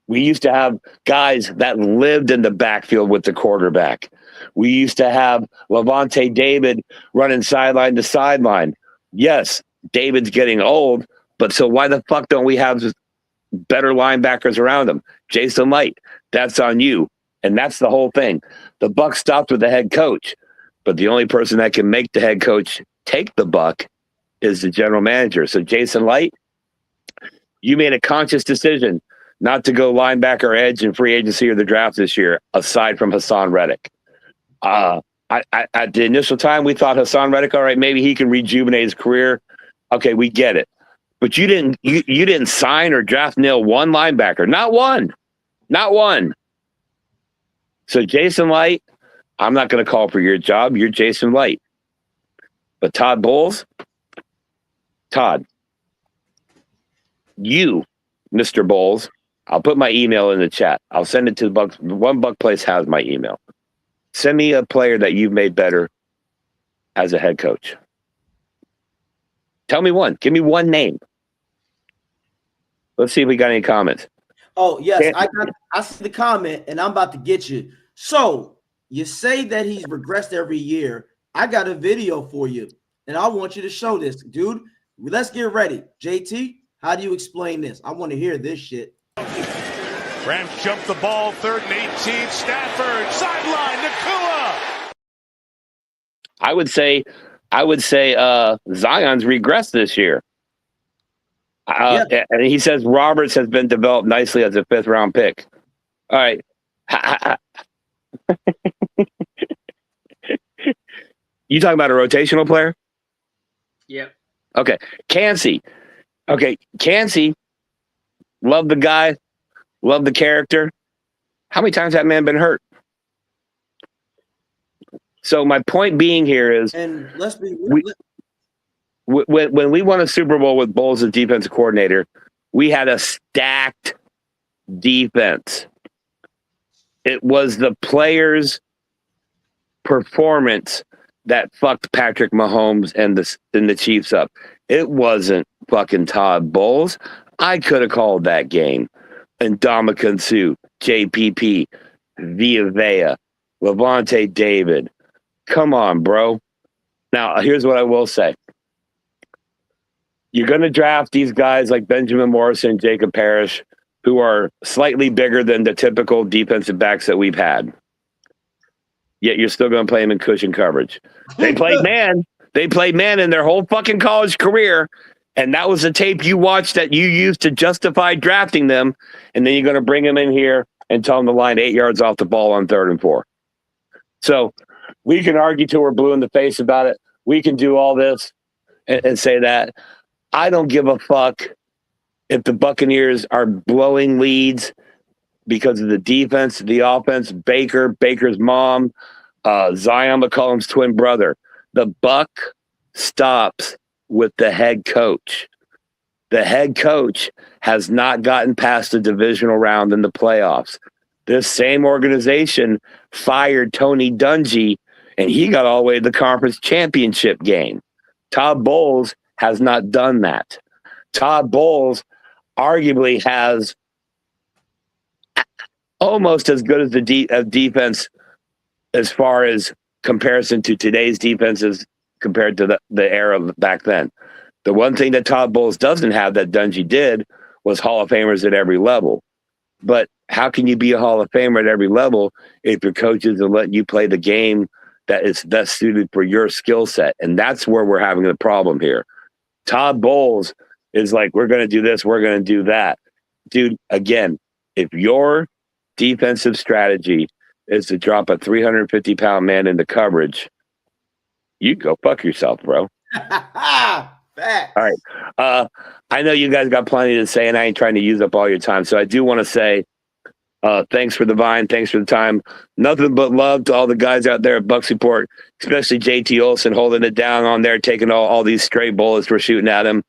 We used to have guys that lived in the backfield with the quarterback. We used to have Levante David running sideline to sideline. Yes, David's getting old, but so why the fuck don't we have better linebackers around him? Jason Light, that's on you. And that's the whole thing. The buck stopped with the head coach, but the only person that can make the head coach take the buck is the general manager. So Jason Light, you made a conscious decision not to go linebacker edge in free agency or the draft this year, aside from Hassan Reddick. At the initial time, we thought Hassan Reddick, all right, maybe he can rejuvenate his career. Okay, we get it. But you didn't sign or draft nail one linebacker. Not one. So Jason Light, I'm not going to call for your job. You're Jason Light. But Todd Bowles, Todd, you, Mr. Bowles, I'll put my email in the chat. I'll send it to the Bucs. One Buck Place has my email. Send me a player that you've made better as a head coach. Tell me one. Give me one name. Let's see if we got any comments. Oh, yes. I see the comment, and I'm about to get you. So you say that he's regressed every year. I got a video for you, and I want you to show this. Dude, let's get ready. JT, how do you explain this? I want to hear this shit. Rams jump the ball, 3rd and 18. Stafford, sideline, Nakua. I would say Zion's regressed this year. And he says Roberts has been developed nicely as a 5th round pick. All right. You talking about a rotational player? Yep. Okay. Cansey. Love the guy. Love the character. How many times has that man been hurt? So my point being here is, and let's be when we won a Super Bowl with Bowles as defensive coordinator, we had a stacked defense. It was the players' performance that fucked Patrick Mahomes and the Chiefs up. It wasn't fucking Todd Bowles. I could have called that game. And Ndamukong Suh, JPP, Villa, Levante David. Come on, bro. Now, here's what I will say. You're going to draft these guys like Benjamin Morrison, Jacob Parrish, who are slightly bigger than the typical defensive backs that we've had. Yet you're still going to play them in cushion coverage. They played man. They played man in their whole fucking college career. And that was the tape you watched that you used to justify drafting them. And then you're going to bring them in here and tell them to line 8 yards off the ball on 3rd and 4. So we can argue till we're blue in the face about it. We can do all this and say that. I don't give a fuck if the Buccaneers are blowing leads because of the defense, the offense, Baker's mom, Zion McCollum's twin brother. The buck stops with the head coach. The head coach has not gotten past the divisional round in the playoffs. This same organization fired Tony Dungy, and he got all the way to the conference championship game. Todd Bowles has not done that. Todd Bowles arguably has almost as good as the defense as far as comparison to today's defenses compared to the era back then. The one thing that Todd Bowles doesn't have that Dungy did was Hall of Famers at every level. But how can you be a Hall of Famer at every level if your coaches are letting you play the game that is best suited for your skill set? And that's where we're having the problem here. Todd Bowles is like, we're going to do this, we're going to do that. Dude, again, if your defensive strategy is to drop a 350-pound man into coverage, you go fuck yourself, bro. Facts. All right. I know you guys got plenty to say, and I ain't trying to use up all your time. So I do want to say thanks for the Vine. Thanks for the time. Nothing but love to all the guys out there at Bucs Report, especially JT Olson holding it down on there, taking all these stray bullets we're shooting at him,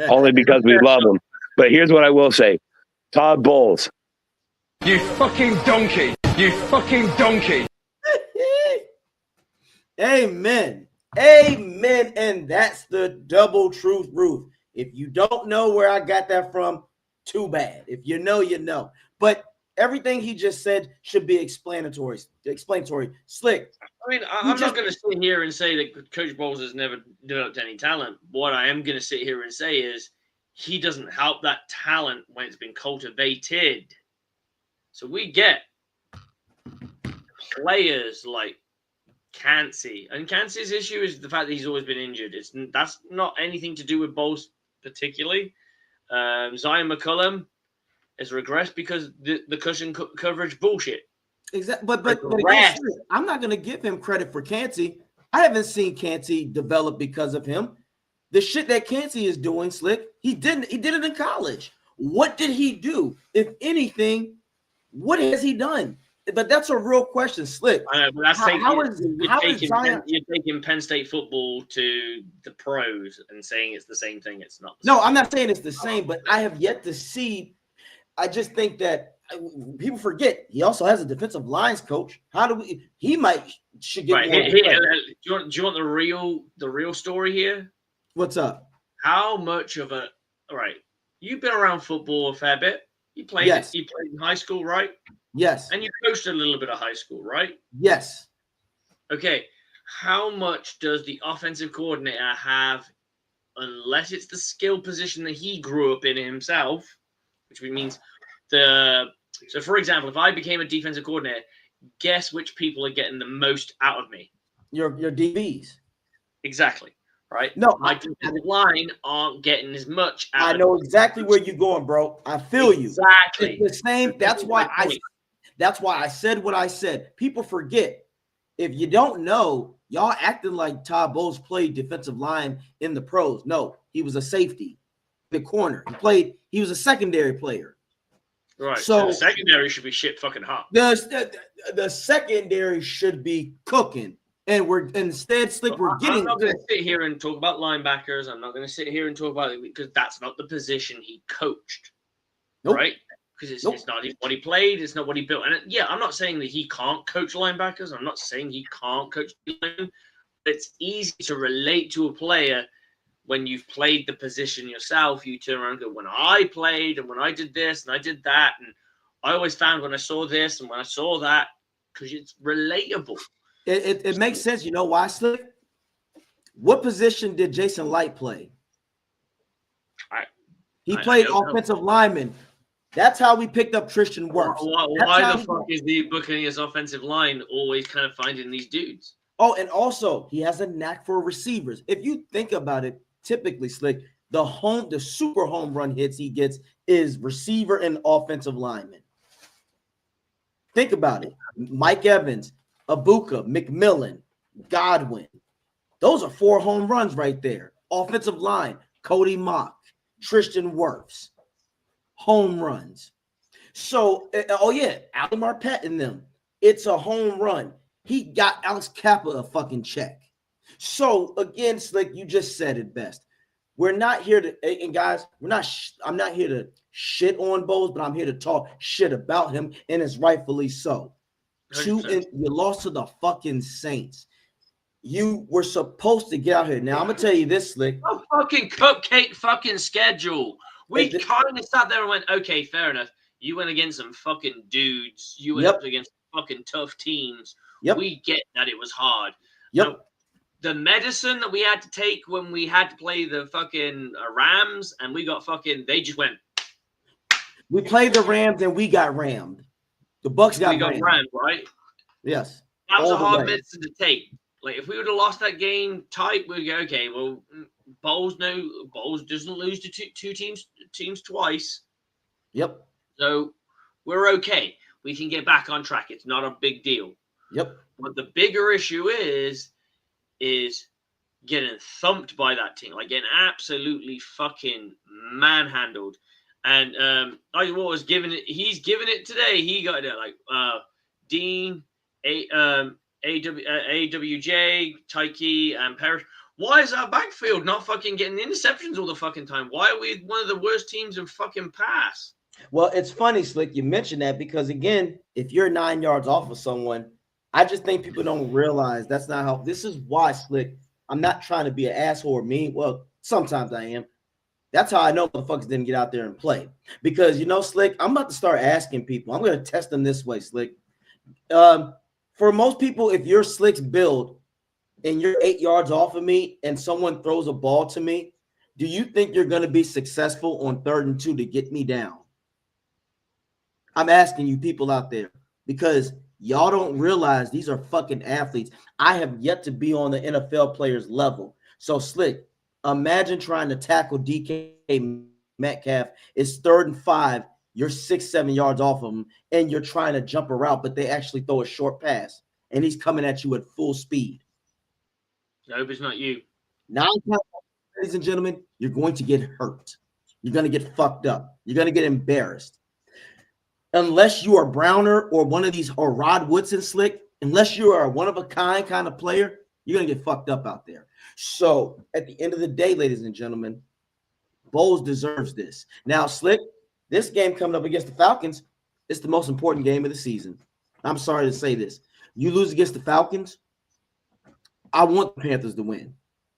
only because we love him. But here's what I will say. Todd Bowles. You fucking donkey. You fucking donkey. Amen. Amen. And that's the double truth, Ruth. If you don't know where I got that from, too bad. If you know, you know. But everything he just said should be explanatory. Slick. I mean, I'm not going to sit here and say that Coach Bowles has never developed any talent. What I am going to sit here and say is he doesn't help that talent when it's been cultivated. So we get players like Cansey. And Cansey's issue is the fact that he's always been injured. That's not anything to do with Bowles particularly. Zion McCullum has regressed because the cushion coverage bullshit. Exactly. But again, I'm not going to give him credit for Cansey. I haven't seen Cansey develop because of him. The shit that Cansey is doing, Slick, he did it in college. What did he do? If anything, what has he done? But that's a real question, Slick. I know, but you're taking Penn State football to the pros and saying it's the same thing. It's not. No, I'm not saying it's the same, but I have yet to see. I just think that people forget he also has a defensive lines coach. How do we? He should get. Right. Do you want the real story here? What's up? How much of a? All right, you've been around football a fair bit. You played. Yes. You played in high school, right? Yes. And you coached a little bit of high school, right? Yes. Okay. How much does the offensive coordinator have, unless it's the skill position that he grew up in himself, which means so for example, if I became a defensive coordinator, guess which people are getting the most out of me? Your DBs. Exactly. Right? No, my defensive line aren't getting as much out I know exactly where you're going, bro. I feel you. Exactly. It's the same. That's why I said what I said. People forget. If you don't know, y'all acting like Todd Bowles played defensive line in the pros. No, he was a safety, the corner. He was a secondary player. Right. So the secondary should be shit fucking hot. The secondary should be cooking. And we're instead, Slick, we're getting. I'm not going to sit here and talk about linebackers. I'm not going to sit here and talk about it because that's not the position he coached. Nope. Right? Because it's not what he played. It's not what he built. And yeah, I'm not saying that he can't coach linebackers. I'm not saying he can't coach linemen. But it's easy to relate to a player when you've played the position yourself. You turn around and go, when I played and when I did this and I did that. And I always found when I saw this and when I saw that, because it's relatable. It makes sense. You know why, Slick? What position did Jason Light play? He played offensive lineman. That's how we picked up Tristan Wirfs. Why the fuck is the Buccaneers offensive line always kind of finding these dudes? Oh, and also he has a knack for receivers. If you think about it, typically, Slick, the super home run hits he gets is receiver and offensive lineman. Think about it. Mike Evans, Abuka, McMillan, Godwin. Those are 4 home runs right there. Offensive line, Cody Mock, Tristan Wirfs. Home runs. So, Ali Marpet in them. It's a home run. He got Alex Kappa a fucking check. So, again, Slick, you just said it best. We're not here to, and guys, I'm not here to shit on Bowles, but I'm here to talk shit about him, and it's rightfully so. You lost to the fucking Saints. You were supposed to get out here. Now, I'm going to tell you this, Slick. A fucking cupcake fucking schedule. We kind of sat there and went, okay, fair enough. You went against some fucking dudes. You went up against fucking tough teams. Yep. We get that it was hard. Yep. Now, the medicine that we had to take when we had to play the fucking Rams and we got fucking, they just went. We played the Rams and we got rammed. The Bucs got rammed, right? Yes. That was all a the hard way. medicine to take. Like if we would have lost that game tight, we'd go, okay, well, Bowles doesn't lose to two teams twice. Yep. So we're okay. We can get back on track. It's not a big deal. Yep. But the bigger issue is getting thumped by that team, like getting absolutely fucking manhandled. And I was giving it. He's giving it today. He got it like Dean, AWJ, Tyke, and Parrish. Why is our backfield not fucking getting interceptions all the fucking time? Why are we one of the worst teams in fucking pass? Well, it's funny, Slick, you mentioned that because, again, if you're 9 yards off of someone, I just think people don't realize that's not how – this is why, Slick, I'm not trying to be an asshole or mean. Well, sometimes I am. That's how I know motherfuckers didn't get out there and play. Because, Slick, I'm about to start asking people. I'm going to test them this way, Slick. For most people, if you're Slick's build and you're 8 yards off of me and someone throws a ball to me, do you think you're going to be successful on 3rd and 2 to get me down? I'm asking you people out there because y'all don't realize these are fucking athletes. I have yet to be on the NFL players level. So, Slick, imagine trying to tackle DK Metcalf. It's 3rd and 5. You're 6-7 yards off of him, and you're trying to jump a route, but they actually throw a short pass, and he's coming at you at full speed. I hope it's not you. Now, ladies and gentlemen, you're going to get hurt. You're going to get fucked up. You're going to get embarrassed. Unless you are Browner or one of these, or Rod Woodson, Slick, unless you are a one-of-a-kind kind of player, you're going to get fucked up out there. So, at the end of the day, ladies and gentlemen, Bowles deserves this. Now, Slick, this game coming up against the Falcons, it's the most important game of the season. I'm sorry to say this. You lose against the Falcons, I want the Panthers to win.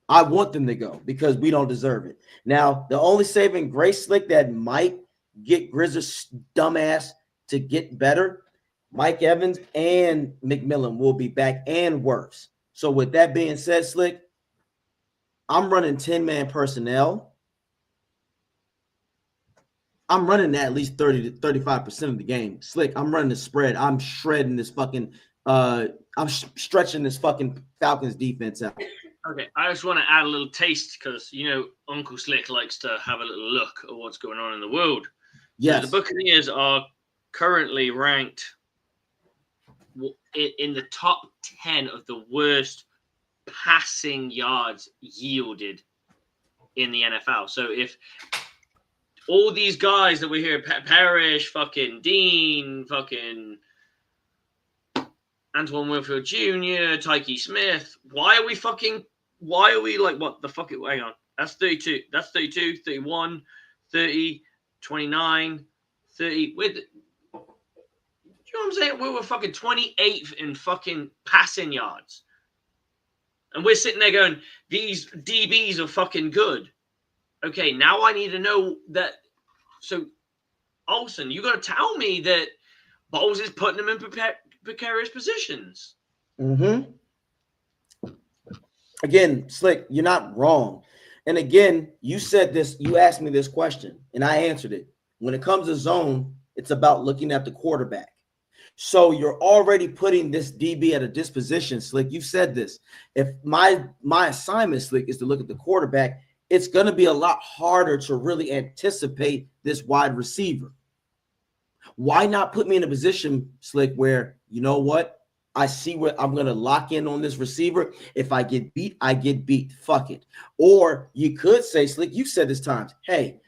I want them to go because we don't deserve it. Now, the only saving grace, Slick, that might get Grizz's dumbass to get better, Mike Evans and McMillan will be back and worse. So with that being said, Slick, I'm running 10-man personnel. I'm running at least 30 to 35% of the game. Slick, I'm running the spread. I'm shredding this fucking I'm stretching this fucking Falcons defense out. Okay, I just want to add a little taste because, Uncle Slick likes to have a little look at what's going on in the world. Yes. So the Buccaneers are currently ranked in the top 10 of the worst passing yards yielded in the NFL. So if all these guys that we hear, Parrish, fucking Dean, fucking Antoine Winfield Jr., Tyke Smith, why are we like, what the fuck? Hang on. That's 32. That's 32, 31, 30, 29, 30. You know what I'm saying? We were fucking 28th in fucking passing yards. And we're sitting there going, these DBs are fucking good. Okay, now I need to know that. So, Olsen, you got to tell me that Bowles is putting them in precarious positions. Mm-hmm. Again, Slick, you're not wrong. And again, you said this, you asked me this question, and I answered it. When it comes to zone, it's about looking at the quarterback. So you're already putting this DB at a disposition, Slick. You said this. If my assignment, Slick, is to look at the quarterback, it's going to be a lot harder to really anticipate this wide receiver. Why not put me in a position, Slick, where, you know what? I see what I'm going to lock in on this receiver. If I get beat, I get beat. Fuck it. Or you could say, Slick, you said this times, hey,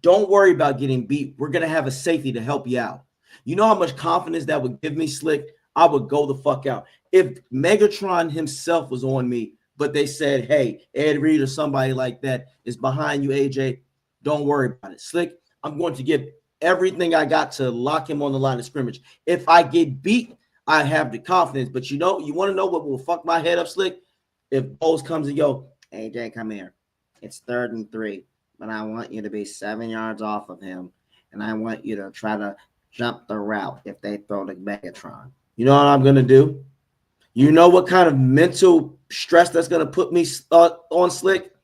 don't worry about getting beat. We're going to have a safety to help you out. You know how much confidence that would give me, Slick? I would go the fuck out. If Megatron himself was on me, but they said, hey, Ed Reed or somebody like that is behind you, AJ, don't worry about it. Slick, I'm going to give everything I got to lock him on the line of scrimmage. If I get beat, I have the confidence. But you want to know what will fuck my head up, Slick? If Bowles comes and go, AJ, come here. It's 3rd and 3, but I want you to be 7 yards off of him, and I want you to try to jump the route if they throw the Megatron. You know what I'm going to do? You know what kind of mental stress that's going to put me on, Slick?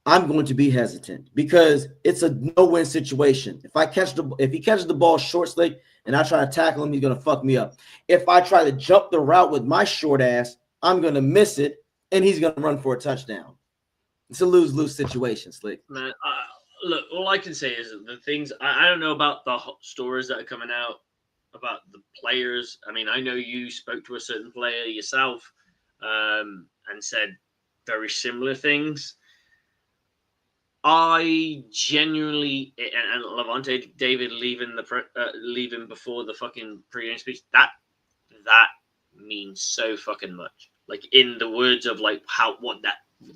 I'm going to be hesitant because it's a no-win situation. If he catches the ball short slick and I try to tackle him, he's going to fuck me up. If I try to jump the route with my short ass, I'm going to miss it and he's going to run for a touchdown. It's a lose-lose situation, Slick. Man, look, all I can say is the things I don't know about the stories that are coming out about the players. I mean, I know you spoke to a certain player yourself and said very similar things. I genuinely, and Levante David leaving before the fucking pre-game speech, that means so fucking much. Like in the words of like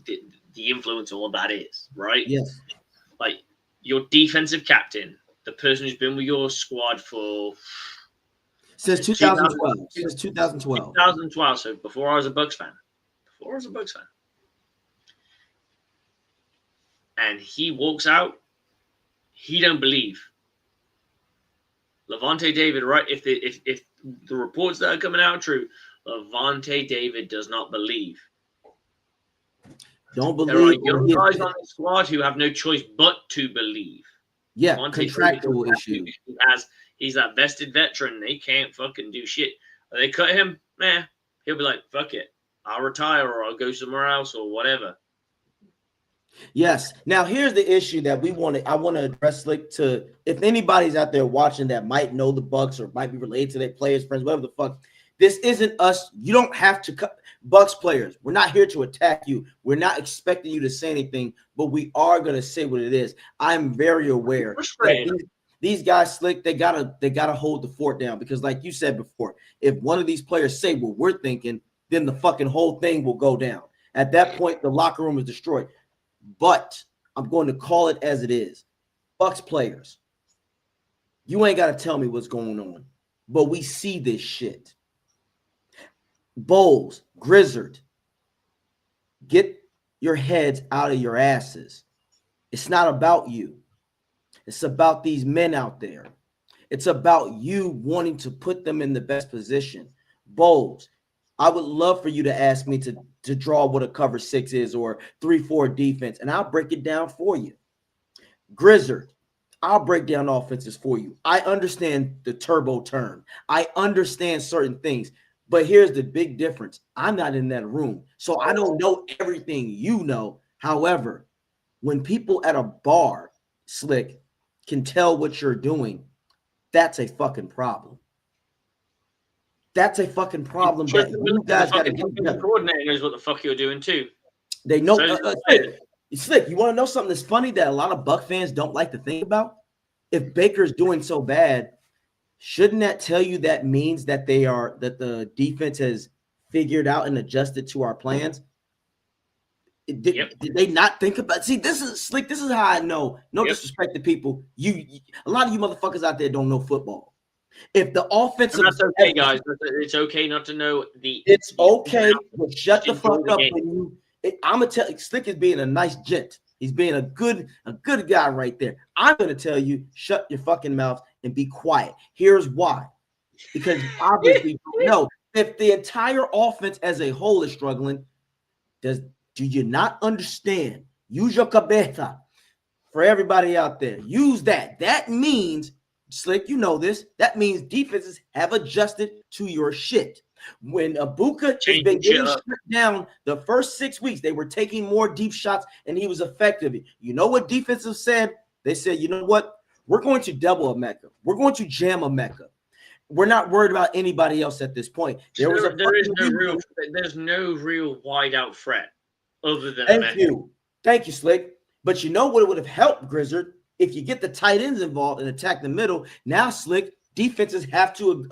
the influence of what that is, right? Yes. Like your defensive captain, the person who's been with your squad for since 2012. Since 2012. 2012. So before I was a Bucs fan. And he walks out, he don't believe. Levante David, right? If the reports that are coming out are true, Levante David does not believe. Don't believe. There are young guys on the squad who have no choice but to believe. Yeah, Levante contractual David, issues. He's that vested veteran. They can't fucking do shit. They cut him, he'll be like, fuck it. I'll retire or I'll go somewhere else or whatever. Yes. Now here's the issue that I want to address, like, to if anybody's out there watching that might know the Bucs or might be related to their players, friends, whatever the fuck. This isn't us. You don't have to cut Bucs players. We're not here to attack you. We're not expecting you to say anything, but we are going to say what it is. I'm very aware that these guys, Slick, they gotta hold the fort down because, like you said before, if one of these players say what we're thinking, then the fucking whole thing will go down. At that point, the locker room is destroyed. But I'm going to call it as it is. Bucs players, you ain't got to tell me what's going on, but we see this shit. Bowles, Grizzard, get your heads out of your asses. It's not about you. It's about these men out there. It's about you wanting to put them in the best position. Bowles, I would love for you to ask me to draw what a cover 6 is or 3-4 defense, and I'll break it down for you. Grizzard, I'll break down offenses for you. I understand the turbo term. I understand certain things, but here's the big difference. I'm not in that room, so I don't know everything you know. However, when people at a bar, Slick, can tell what you're doing, that's a fucking problem. That's a fucking problem. That you guys got to get together. The coordinator knows what the fuck you're doing too. They know. Slick, you want to know something that's funny that a lot of Buck fans don't like to think about? If Baker's doing so bad, shouldn't that tell you that means that the defense has figured out and adjusted to our plans? Did they not think about? See, this is Slick. This is how I know. No disrespect to people. A lot of you motherfuckers out there don't know football. If the offensive, that's okay, guys. It's okay not to know the. It's okay, but shut the fuck up. I'm gonna tell Slick is being a nice gent. He's being a good guy right there. I'm gonna tell you, shut your fucking mouth and be quiet. Here's why. Because obviously, no. If the entire offense as a whole is struggling, do you not understand? Use your cabeza. For everybody out there, use that. That means. Slick, you know this. That means defenses have adjusted to your shit. When Abuka has been getting shut down the first 6 weeks, they were taking more deep shots and he was effective. You know what defenses said? They said, you know what? We're going to double a Mecca. We're going to jam a Mecca. We're not worried about anybody else at this point. There's no real wide out threat other than Thank you, Slick. But you know what would have helped, Grizzard? If you get the tight ends involved and attack the middle, now, Slick, defenses have to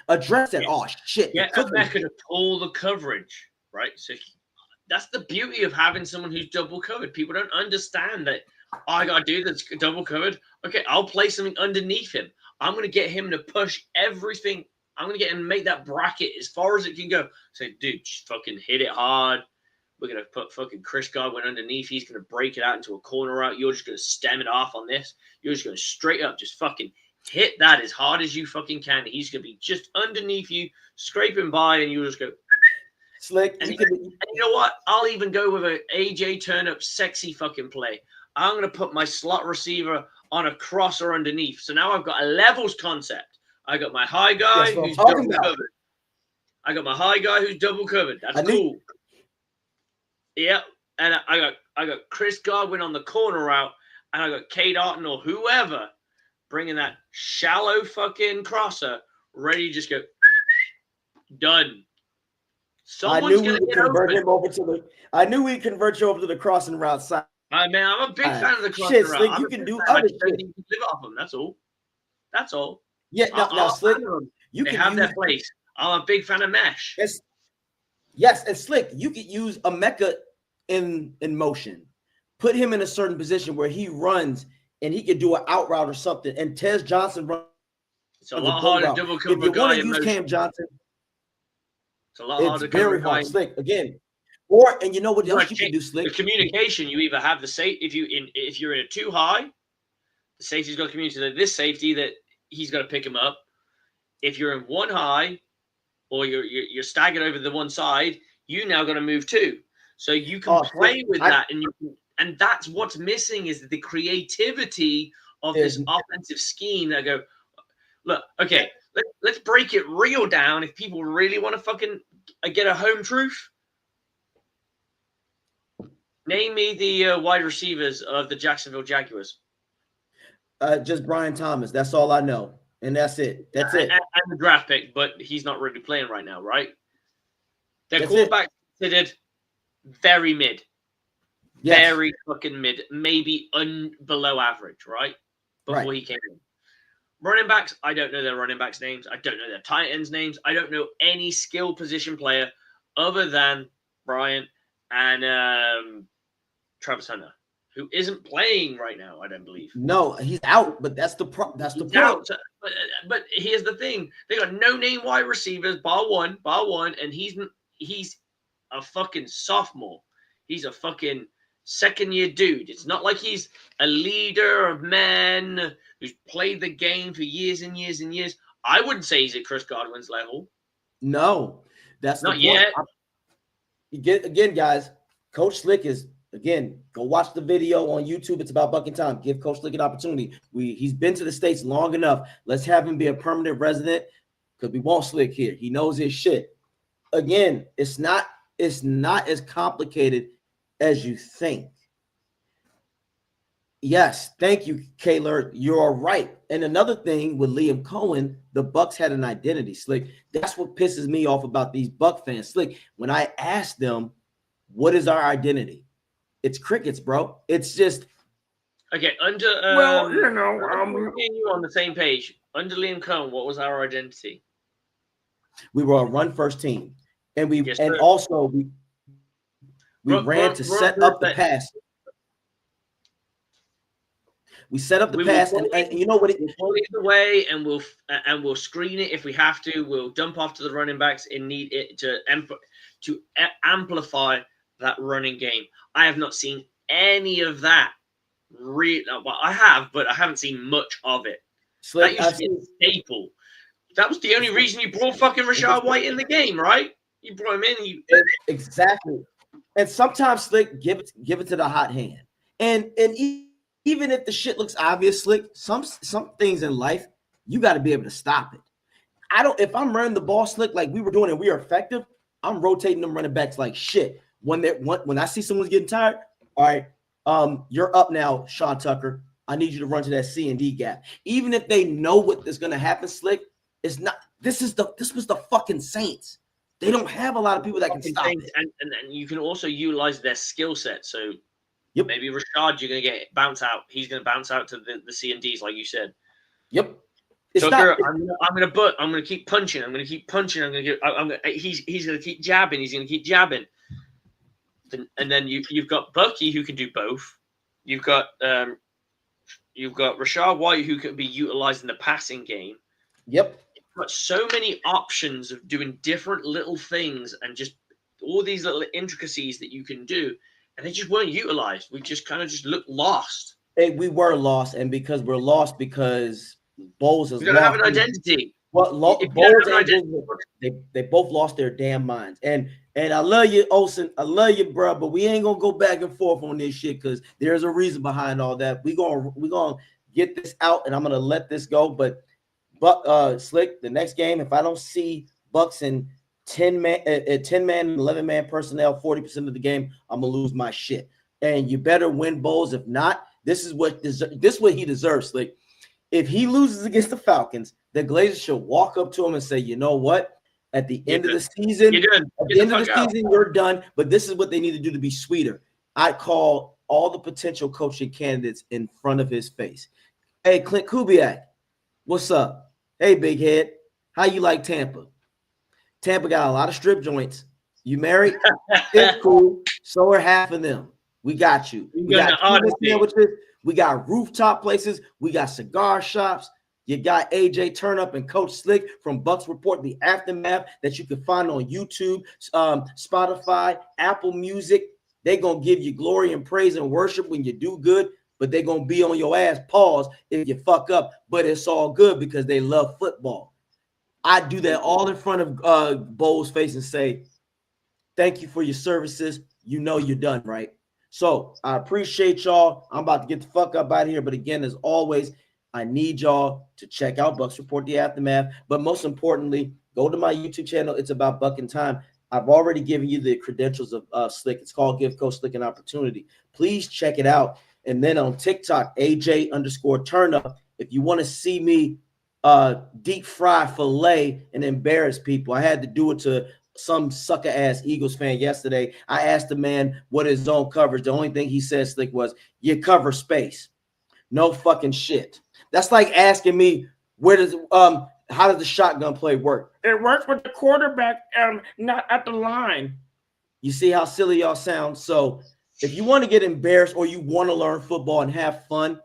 address that. Oh, shit. Yeah, Mecca to pull the coverage, right? So that's the beauty of having someone who's double covered. People don't understand that, I got to do that's double covered. Okay, I'll play something underneath him. I'm going to get him to push everything. I'm going to get him to make that bracket as far as it can go. Say, dude, just fucking hit it hard. We're going to put fucking Chris Godwin underneath. He's going to break it out into a corner route. You're just going to stem it off on this. You're just going to straight up just fucking hit that as hard as you fucking can. He's going to be just underneath you, scraping by, and you'll just go. Slick. And you know what? I'll even go with a AJ Turnup sexy fucking play. I'm going to put my slot receiver on a crosser underneath. So now I've got a levels concept. I got my high guy who's double covered. I got my high guy who's double covered. That's cool. Yeah. And I got Chris Godwin on the corner route, and I got Cade Otton or whoever bringing that shallow fucking crosser ready to just go done. Someone's going to get convert him over to the. I knew we'd convert you over to the crossing route side. Man, I'm a big fan of the crossing route. Slick, you can do other shit. You can live off them. That's all. That's all. Yeah, now Slick, you can have their place. I'm a big fan of mesh. Yes, and Slick, you could use a Mecca in motion. Put him in a certain position where he runs and he could do an out route or something. And Tez Johnson runs. It's a lot harder to double cover. If you want to use Cam Johnson, it's a lot harder. It's very hard, Slick. Again, and you know what else you can do, Slick? The communication. You either have the safe if you're in a too high, the safety's got to communicate to this safety that he's got to pick him up. If you're in one high, or you're staggered over the one side, you now got to move two. So you can play with that, and that's what's missing is the creativity of this offensive scheme. That go, look, okay, let's break it real down. If people really want to fucking get a home truth, name me the wide receivers of the Jacksonville Jaguars. Just Brian Thomas. That's all I know, and that's it. That's it. And the draft pick, but he's not really playing right now, right? Their quarterback considered very mid. Yes. Very fucking mid, maybe below average, right? Before he came in. Running backs, I don't know their running backs' names. I don't know their tight ends' names. I don't know any skill position player other than Bryant and Travis Hunter, who isn't playing right now, I don't believe. No, he's out, but that's the point. But here's the thing. They got no-name wide receivers, bar one, and he's a fucking sophomore. He's a fucking second-year dude. It's not like he's a leader of men who's played the game for years and years and years. I wouldn't say he's at Chris Godwin's level. No, that's not yet. Again, guys, Coach Slick is, again, go watch the video on YouTube. It's about bucking time. Give Coach Slick an opportunity. He's been to the States long enough. Let's have him be a permanent resident because we want Slick here. He knows his shit. Again, it's not as complicated as you think. Yes, thank you, Kaylor. You're right. And another thing with Liam Cohen, the Bucs had an identity, Slick. That's what pisses me off about these Buc fans, Slick. When I ask them, what is our identity? It's crickets, bro. It's just okay. Under you on the same page. Under Liam Cohen, what was our identity? We were a run-first team, and we also ran to set up the pass. We set up the pass, and you know what? We'll lead the way, and we'll screen it if we have to. We'll dump off to the running backs and need it to amplify that running game. I have not seen any of that. Well, I have, but I haven't seen much of it. Slick, that used to be a staple. That was the only reason you brought fucking Rachaad White in the game, right? You brought him in. Exactly. And sometimes, Slick, give it to the hot hand. And even if the shit looks obvious, Slick, some things in life, you got to be able to stop it. If I'm running the ball, Slick, like we were doing and we are effective, I'm rotating them running backs like shit. When I see someone's getting tired, all right, you're up now, Sean Tucker. I need you to run to that C and D gap. Even if they know what is going to happen, Slick, it's not. This was the fucking Saints. They don't have a lot of people that can stop it. And you can also utilize their skill set. So maybe Rashad, you're going to get bounce out. He's going to bounce out to the C and Ds, like you said. Yep. Tucker, I'm going to keep punching. I'm going to keep punching. He's going to keep jabbing. He's going to keep jabbing. And then you've got Bucky who can do both. You've got Rachaad White who can be utilized in the passing game. Yep. You've got so many options of doing different little things and just all these little intricacies that you can do, and they just weren't utilized. We just kind of just looked lost. Hey, we were lost, and because we're lost, because Bowles is we don't have an identity. Bowles and Grizzlies, they both lost their damn minds. And I love you, Olsen. I love you, bro. But we ain't gonna go back and forth on this shit because there's a reason behind all that. We gonna get this out, and I'm gonna let this go. But Slick, the next game, if I don't see Bucs in 10 man, 11 man personnel, 40% of the game, I'm gonna lose my shit. And you better win Bowles. If not, this is what he deserves, Slick. If he loses against the Falcons, the Glazers should walk up to him and say, you know what? At the end of the season, you're done. But this is what they need to do to be sweeter. I'd call all the potential coaching candidates in front of his face. Hey, Clint Kubiak, what's up? Hey, big head, how you like Tampa? Tampa got a lot of strip joints. You married? It's cool. So are half of them. We got you. We got sandwiches. We got rooftop places. We got cigar shops. You got AJ Turnup and Coach Slick from Bucs Report, the aftermath that you can find on YouTube, Spotify, Apple Music. They're going to give you glory and praise and worship when you do good, but they're going to be on your ass, pause, if you fuck up. But it's all good because they love football. I do that all in front of Bowles' face and say, thank you for your services. You know you're done, right? So I appreciate y'all. I'm about to get the fuck up out of here. But again, as always, I need y'all to check out Bucs Report, the aftermath. But most importantly, go to my YouTube channel. It's about Buck and Time. I've already given you the credentials of Slick. It's called Give Coach Slick an Opportunity. Please check it out. And then on TikTok, AJ_Turnup. If you want to see me deep fry filet and embarrass people, I had to do it to some sucker ass Eagles fan yesterday. I asked the man what his zone covers. The only thing he said, Slick, was you cover space. No fucking shit. That's like asking me how does the shotgun play work? It works with the quarterback not at the line. You see how silly y'all sound? So if you want to get embarrassed or you want to learn football and have fun,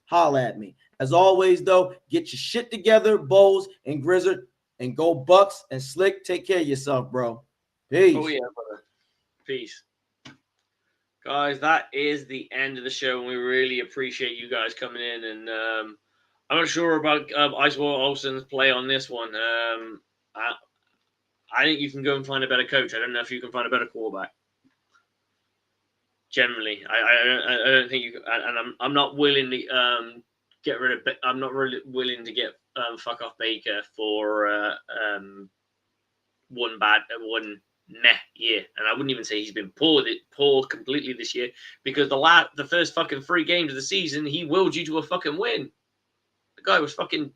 holla at me. As always, though, get your shit together, Bowles and Grizzard. And go Bucs and Slick. Take care of yourself, bro. Peace. Oh, yeah, brother. Peace. Guys, that is the end of the show, and we really appreciate you guys coming in. And I'm not sure about Icewall Olsen's play on this one. I think you can go and find a better coach. I don't know if you can find a better quarterback. Generally, I don't think you can. And I'm not willing to get rid of. I'm not really willing to get fuck off Baker for one meh year, and I wouldn't even say he's been poor completely this year because the first fucking 3 games of the season he willed you to a fucking win. The guy was fucking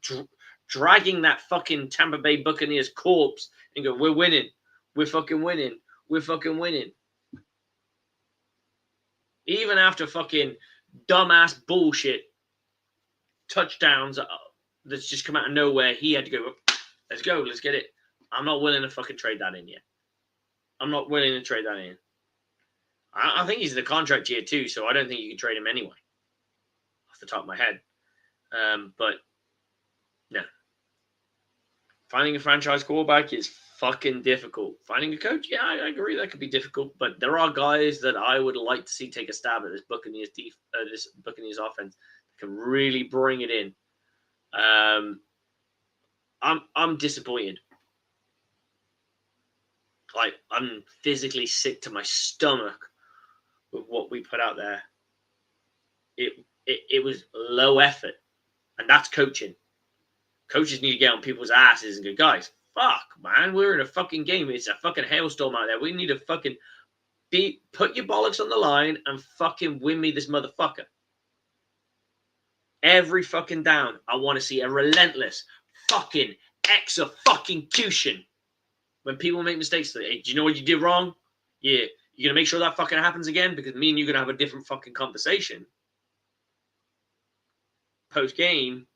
dragging that fucking Tampa Bay Buccaneers corpse and go, "We're winning, we're fucking winning, we're fucking winning." Even after fucking dumbass bullshit touchdowns that's just come out of nowhere, he had to go, let's go, let's get it. I'm not willing to fucking trade that in yet. I'm not willing to trade that in. I think he's in the contract year too, so I don't think you can trade him anyway. Off the top of my head. But no. Finding a franchise quarterback is fucking difficult. Finding a coach, yeah, I agree that could be difficult. But there are guys that I would like to see take a stab at this Buccaneers offense that can really bring it in. I'm disappointed. Like, I'm physically sick to my stomach with what we put out there. It was low effort, and that's coaching. Coaches need to get on people's asses and go, guys, fuck, man, we're in a fucking game. It's a fucking hailstorm out there. We need to fucking put your bollocks on the line and fucking win me this motherfucker. Every fucking down, I want to see a relentless fucking execution. When people make mistakes, hey, do you know what you did wrong? Yeah, you're going to make sure that fucking happens again because me and you're going to have a different fucking conversation. Post-game,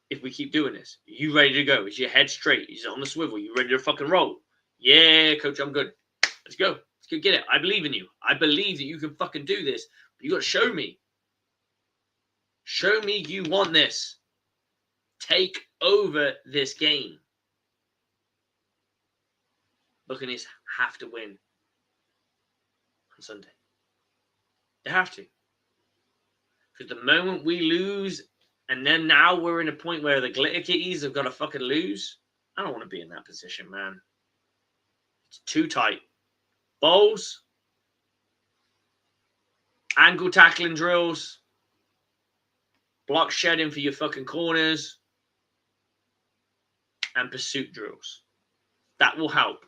if we keep doing this. Are you ready to go? Is your head straight? Is it on the swivel? You ready to fucking roll? Yeah, coach, I'm good. Let's go. Let's go get it. I believe in you. I believe that you can fucking do this. But you got to show me. Show me you want this. Take over this game. Buccaneers have to win on Sunday. They have to. Because the moment we lose, and then now we're in a point where the glitter kitties have got to fucking lose, I don't want to be in that position, man. It's too tight. Bowls, angle tackling drills, block shedding for your fucking corners, and pursuit drills. That will help.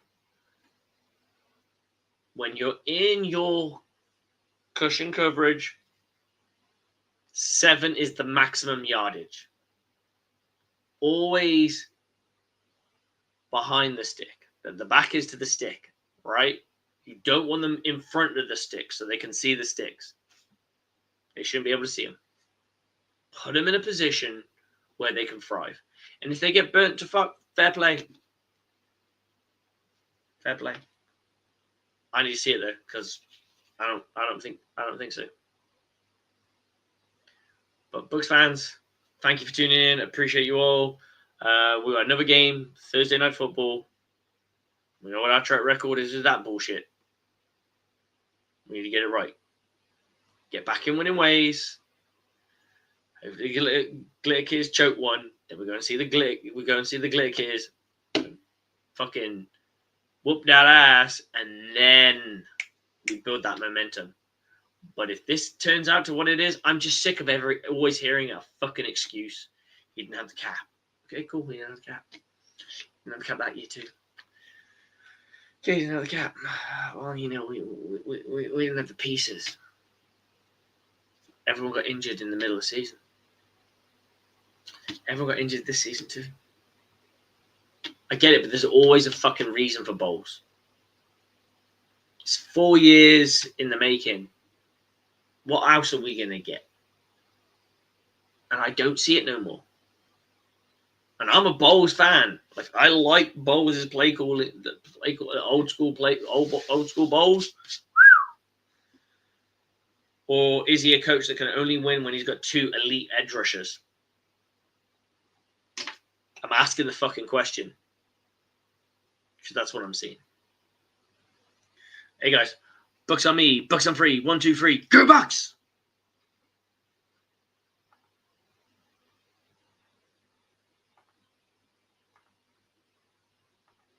When you're in your cushion coverage, 7 is the maximum yardage. Always behind the stick. The back is to the stick, right? You don't want them in front of the stick so they can see the sticks. They shouldn't be able to see them. Put them in a position where they can thrive. And if they get burnt to fuck, fair play. Fair play. I need to see it though, because I don't think so. But Bucs fans, thank you for tuning in. I appreciate you all. We got another game, Thursday Night Football. We know what our track record is with that bullshit. We need to get it right. Get back in winning ways. Hopefully Glitter Kids choke one. Then we're going to see the Glitter Kids fucking whoop that ass, and then we build that momentum. But if this turns out to what it is, I'm just sick of always hearing a fucking excuse. He didn't have the cap. Okay, cool. He didn't have the cap. He didn't have the cap that year too. Okay, he didn't have the cap. Well, you know, we didn't have the pieces. Everyone got injured in the middle of the season. Everyone got injured this season too. I get it, but there's always a fucking reason for bowls. It's 4 years in the making. What else are we going to get? And I don't see it no more. And I'm a Bowles fan. Like, I like Bowles' play call, old school Bowles. Or is he a coach that can only win when he's got 2 elite edge rushers? I'm asking the fucking question. Because that's what I'm seeing. Hey guys, Bucs on me, Bucs on 3, 1, 2, 3, go Bucs!